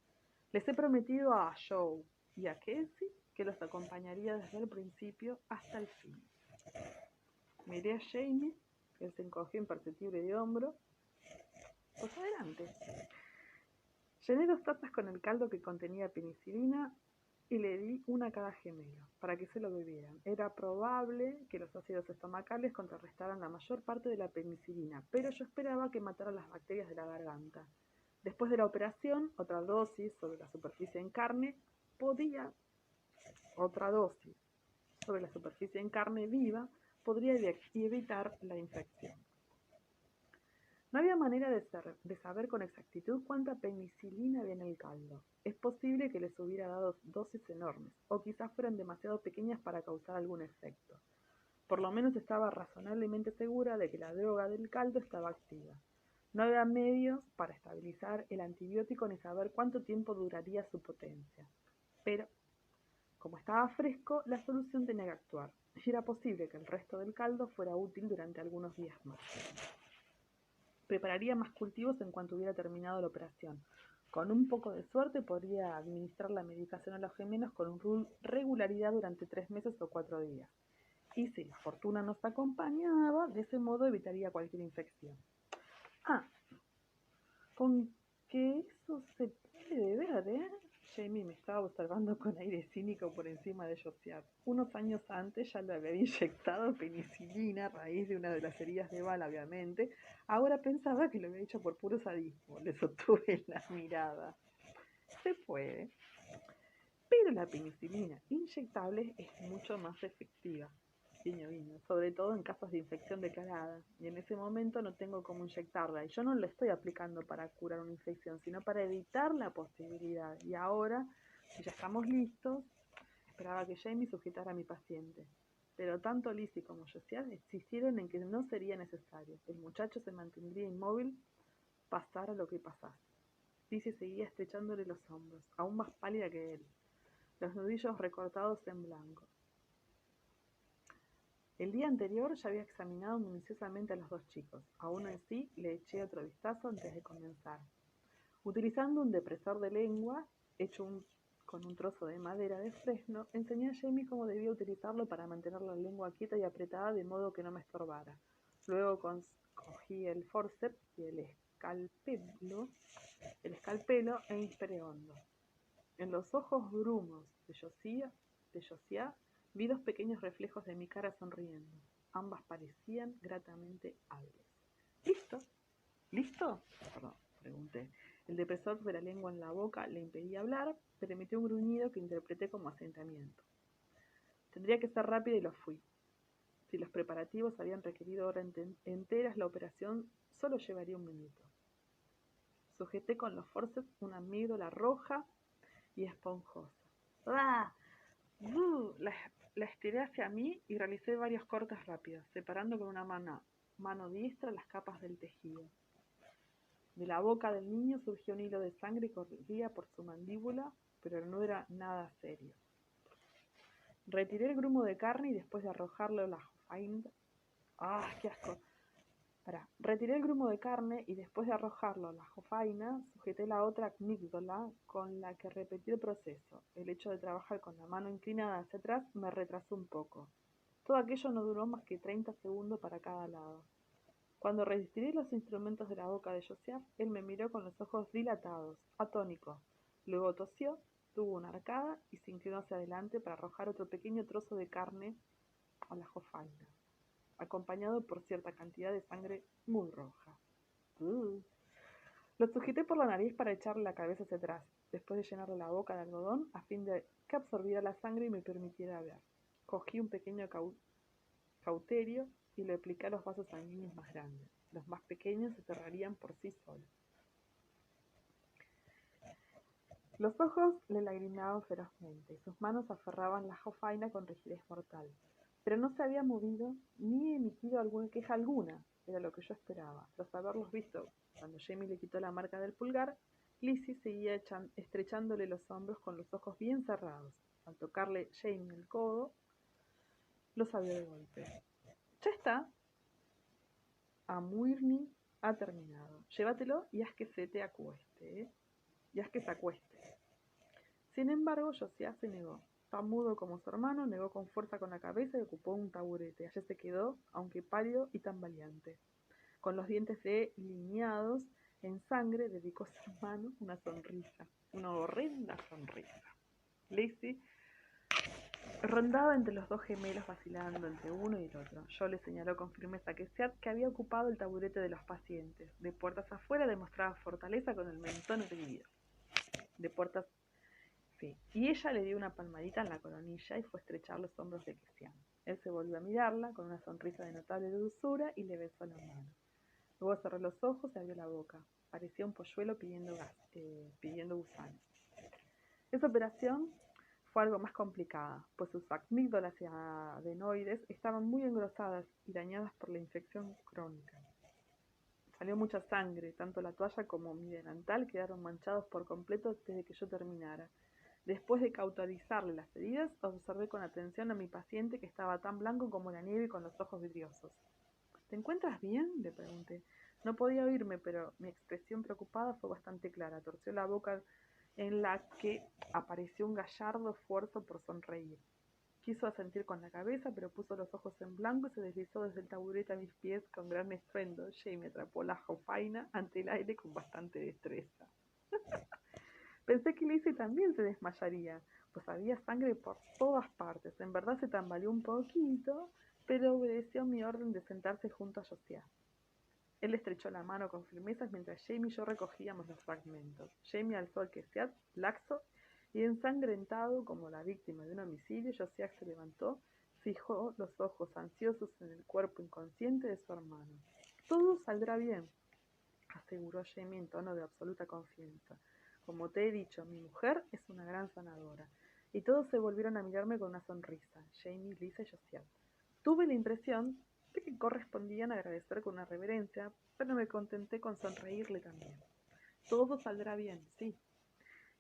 Les he prometido a Joe y a Casey que los acompañaría desde el principio hasta el fin. Miré a Jamie, él se encogió imperceptible de hombro. Pues adelante. Llené 2 tazas con el caldo que contenía penicilina y le di una a cada gemelo, para que se lo bebieran. Era probable que los ácidos estomacales contrarrestaran la mayor parte de la penicilina, pero yo esperaba que matara las bacterias de la garganta. Después de la operación, otra dosis sobre la superficie en carne viva podría evitar la infección. No había manera de saber con exactitud cuánta penicilina había en el caldo. Es posible que les hubiera dado dosis enormes, o quizás fueran demasiado pequeñas para causar algún efecto. Por lo menos estaba razonablemente segura de que la droga del caldo estaba activa. No había medios para estabilizar el antibiótico ni saber cuánto tiempo duraría su potencia. Pero, como estaba fresco, la solución tenía que actuar, y era posible que el resto del caldo fuera útil durante algunos días más. Prepararía más cultivos en cuanto hubiera terminado la operación. Con un poco de suerte podría administrar la medicación a los gemelos con regularidad durante 3 meses o 4 días. Y si la fortuna nos acompañaba, de ese modo evitaría cualquier infección. Con que eso se puede ver, ¿eh? Jamie me estaba observando con aire cínico por encima de Josiah. Unos años antes ya le había inyectado penicilina a raíz de una de las heridas de bala, obviamente. Ahora pensaba que lo había hecho por puro sadismo. Le sostuve la mirada. Se puede. Pero la penicilina inyectable es mucho más efectiva. Guiño, guiño, sobre todo en casos de infección declarada, y en ese momento no tengo cómo inyectarla, y yo no la estoy aplicando para curar una infección, sino para evitar la posibilidad. Y ahora, si ya estamos listos, esperaba que Jamie sujetara a mi paciente. Pero tanto Lizzie como Josiah insistieron en que no sería necesario. El muchacho se mantendría inmóvil, pasara lo que pasase. Lizzie seguía estrechándole los hombros, aún más pálida que él, los nudillos recortados en blanco. El día anterior ya había examinado minuciosamente a los 2 chicos. A uno en sí le eché otro vistazo antes de comenzar. Utilizando un depresor de lengua, hecho con un trozo de madera de fresno, enseñé a Jamie cómo debía utilizarlo para mantener la lengua quieta y apretada de modo que no me estorbara. Luego cogí el forceps y el escalpelo e inspiré hondo. En los ojos brumos de Josiah vi 2 pequeños reflejos de mi cara sonriendo. Ambas parecían gratamente hábiles. ¿Listo? ¿Listo? Perdón, pregunté. El depresor de la lengua en la boca le impedía hablar, pero emitió un gruñido que interpreté como asentamiento. Tendría que ser rápido y lo fui. Si los preparativos habían requerido horas enteras, la operación solo llevaría 1 minuto. Sujeté con los forceps una amígdala roja y esponjosa. ¡Ah! La estiré hacia mí y realicé varios cortes rápidos, separando con una mano diestra las capas del tejido. De la boca del niño surgió un hilo de sangre y corría por su mandíbula, pero no era nada serio. Retiré el grumo de carne y después de arrojarlo la jofaina... ¡Ah, qué asco! Retiré el grumo de carne y después de arrojarlo a la jofaina, sujeté la otra amígdala con la que repetí el proceso. El hecho de trabajar con la mano inclinada hacia atrás me retrasó un poco. Todo aquello no duró más que 30 segundos para cada lado. Cuando retiré los instrumentos de la boca de Josiah, él me miró con los ojos dilatados, atónico. Luego tosió, tuvo una arcada y se inclinó hacia adelante para arrojar otro pequeño trozo de carne a la jofaina, acompañado por cierta cantidad de sangre muy roja. Lo sujeté por la nariz para echarle la cabeza hacia atrás, después de llenarle la boca de algodón a fin de que absorbiera la sangre y me permitiera ver. Cogí un pequeño cauterio y le apliqué a los vasos sanguíneos más grandes. Los más pequeños se cerrarían por sí solos. Los ojos le lagrimeaban ferozmente y sus manos aferraban la jofaina con rigidez mortal. Pero no se había movido ni emitido queja alguna. Era lo que yo esperaba. Tras haberlos visto, cuando Jamie le quitó la marca del pulgar, Lizzie seguía estrechándole los hombros con los ojos bien cerrados. Al tocarle Jamie el codo, lo sabió de golpe. ¡Ya está! Amuirni ha terminado. Llévatelo y haz que se te acueste, y haz que se acueste. Sin embargo, Josiah se negó. Tan mudo como su hermano, negó con fuerza con la cabeza y ocupó un taburete. Allí se quedó, aunque pálido y tambaleante. Con los dientes delineados en sangre, dedicó a su hermano una sonrisa, una horrenda sonrisa. Lizzie rondaba entre los dos gemelos, vacilando entre uno y el otro. Yo le señaló con firmeza que Seat, que había ocupado el taburete de los pacientes. De puertas afuera demostraba fortaleza con el mentón erguido. De puertas Sí. Y ella le dio una palmadita en la coronilla y fue a estrechar los hombros de Cristian. Él se volvió a mirarla con una sonrisa de notable dulzura y le besó la mano. Luego cerró los ojos y abrió la boca. Parecía un polluelo pidiendo gusanos. Esa operación fue algo más complicada, pues sus amígdalas y adenoides estaban muy engrosadas y dañadas por la infección crónica. Salió mucha sangre, tanto la toalla como mi delantal quedaron manchados por completo desde que yo terminara. Después de cauterizarle las heridas, observé con atención a mi paciente, que estaba tan blanco como la nieve y con los ojos vidriosos. ¿Te encuentras bien?, le pregunté. No podía oírme, pero mi expresión preocupada fue bastante clara. Torció la boca en la que apareció un gallardo esfuerzo por sonreír. Quiso asentir con la cabeza, pero puso los ojos en blanco y se deslizó desde el taburete a mis pies con gran estruendo. Jamie atrapó la jofaina ante el aire con bastante destreza. Pensé que Lizzie también se desmayaría, pues había sangre por todas partes. En verdad se tambaleó un poquito, pero obedeció mi orden de sentarse junto a Josiah. Él estrechó la mano con firmeza mientras Jamie y yo recogíamos los fragmentos. Jamie alzó al Seat, laxo y ensangrentado como la víctima de un homicidio. Josiah se levantó, fijó los ojos ansiosos en el cuerpo inconsciente de su hermano. Todo saldrá bien, aseguró Jamie en tono de absoluta confianza. Como te he dicho, mi mujer es una gran sanadora. Y todos se volvieron a mirarme con una sonrisa, Jamie, Lisa y Josiah. Tuve la impresión de que correspondían agradecer con una reverencia, pero me contenté con sonreírle también. Todo saldrá bien, sí,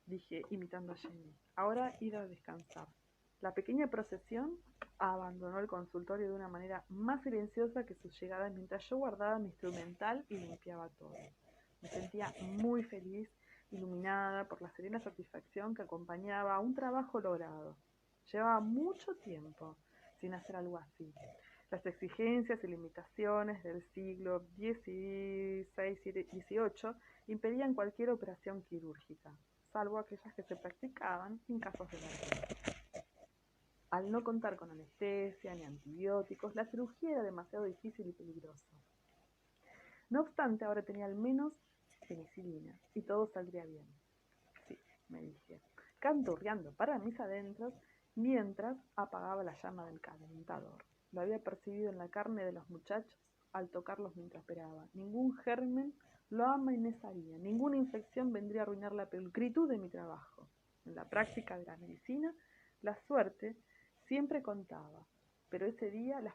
dije, imitando a Jamie. Ahora id a descansar. La pequeña procesión abandonó el consultorio de una manera más silenciosa que su llegada, mientras yo guardaba mi instrumental y limpiaba todo. Me sentía muy feliz, iluminada por la serena satisfacción que acompañaba a un trabajo logrado. Llevaba mucho tiempo sin hacer algo así. Las exigencias y limitaciones del siglo XVI y XVIII impedían cualquier operación quirúrgica, salvo aquellas que se practicaban en casos de emergencia. Al no contar con anestesia ni antibióticos, la cirugía era demasiado difícil y peligrosa. No obstante, ahora tenía al menos penicilina y todo saldría bien. Sí, me dije, canturreando para mis adentros mientras apagaba la llama del calentador. Lo había percibido en la carne de los muchachos al tocarlos mientras esperaba. Ningún germen lo amenazaría, ninguna infección vendría a arruinar la pulcritud de mi trabajo. En la práctica de la medicina, la suerte siempre contaba, pero ese día las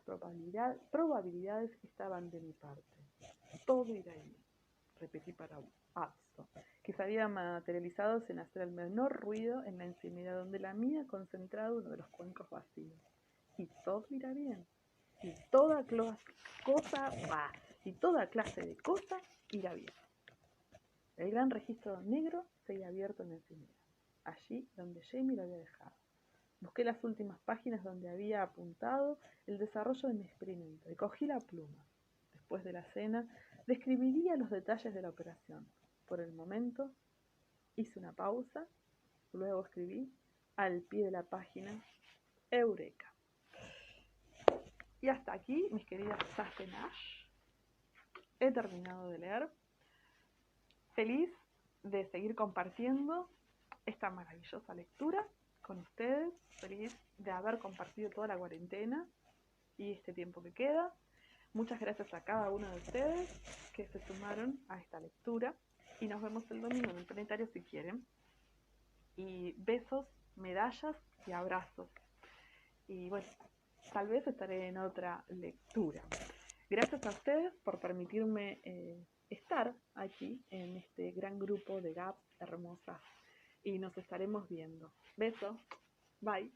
probabilidades estaban de mi parte. Todo irá bien, repetí para Adso, que se había materializado sin hacer el menor ruido en la encimera donde la mía concentrado uno de los cuencos vacíos. Y todo irá bien, y toda clase de cosas irá bien. El gran registro negro seguía abierto en la encimera, allí donde Jamie lo había dejado. Busqué las últimas páginas donde había apuntado el desarrollo de mi experimento y cogí la pluma. Después de la cena, describiría los detalles de la operación. Por el momento, hice una pausa, luego escribí al pie de la página Eureka. Y hasta aquí, mis queridas Sassenage, he terminado de leer. Feliz de seguir compartiendo esta maravillosa lectura con ustedes. Feliz de haber compartido toda la cuarentena. y este tiempo que queda. Muchas gracias a cada uno de ustedes que se sumaron a esta lectura y nos vemos el domingo en el planetario si quieren. Y besos, medallas y abrazos. Y bueno, tal vez estaré en otra lectura. Gracias a ustedes por permitirme estar aquí en este gran grupo de gaps hermosas y nos estaremos viendo. Besos, bye.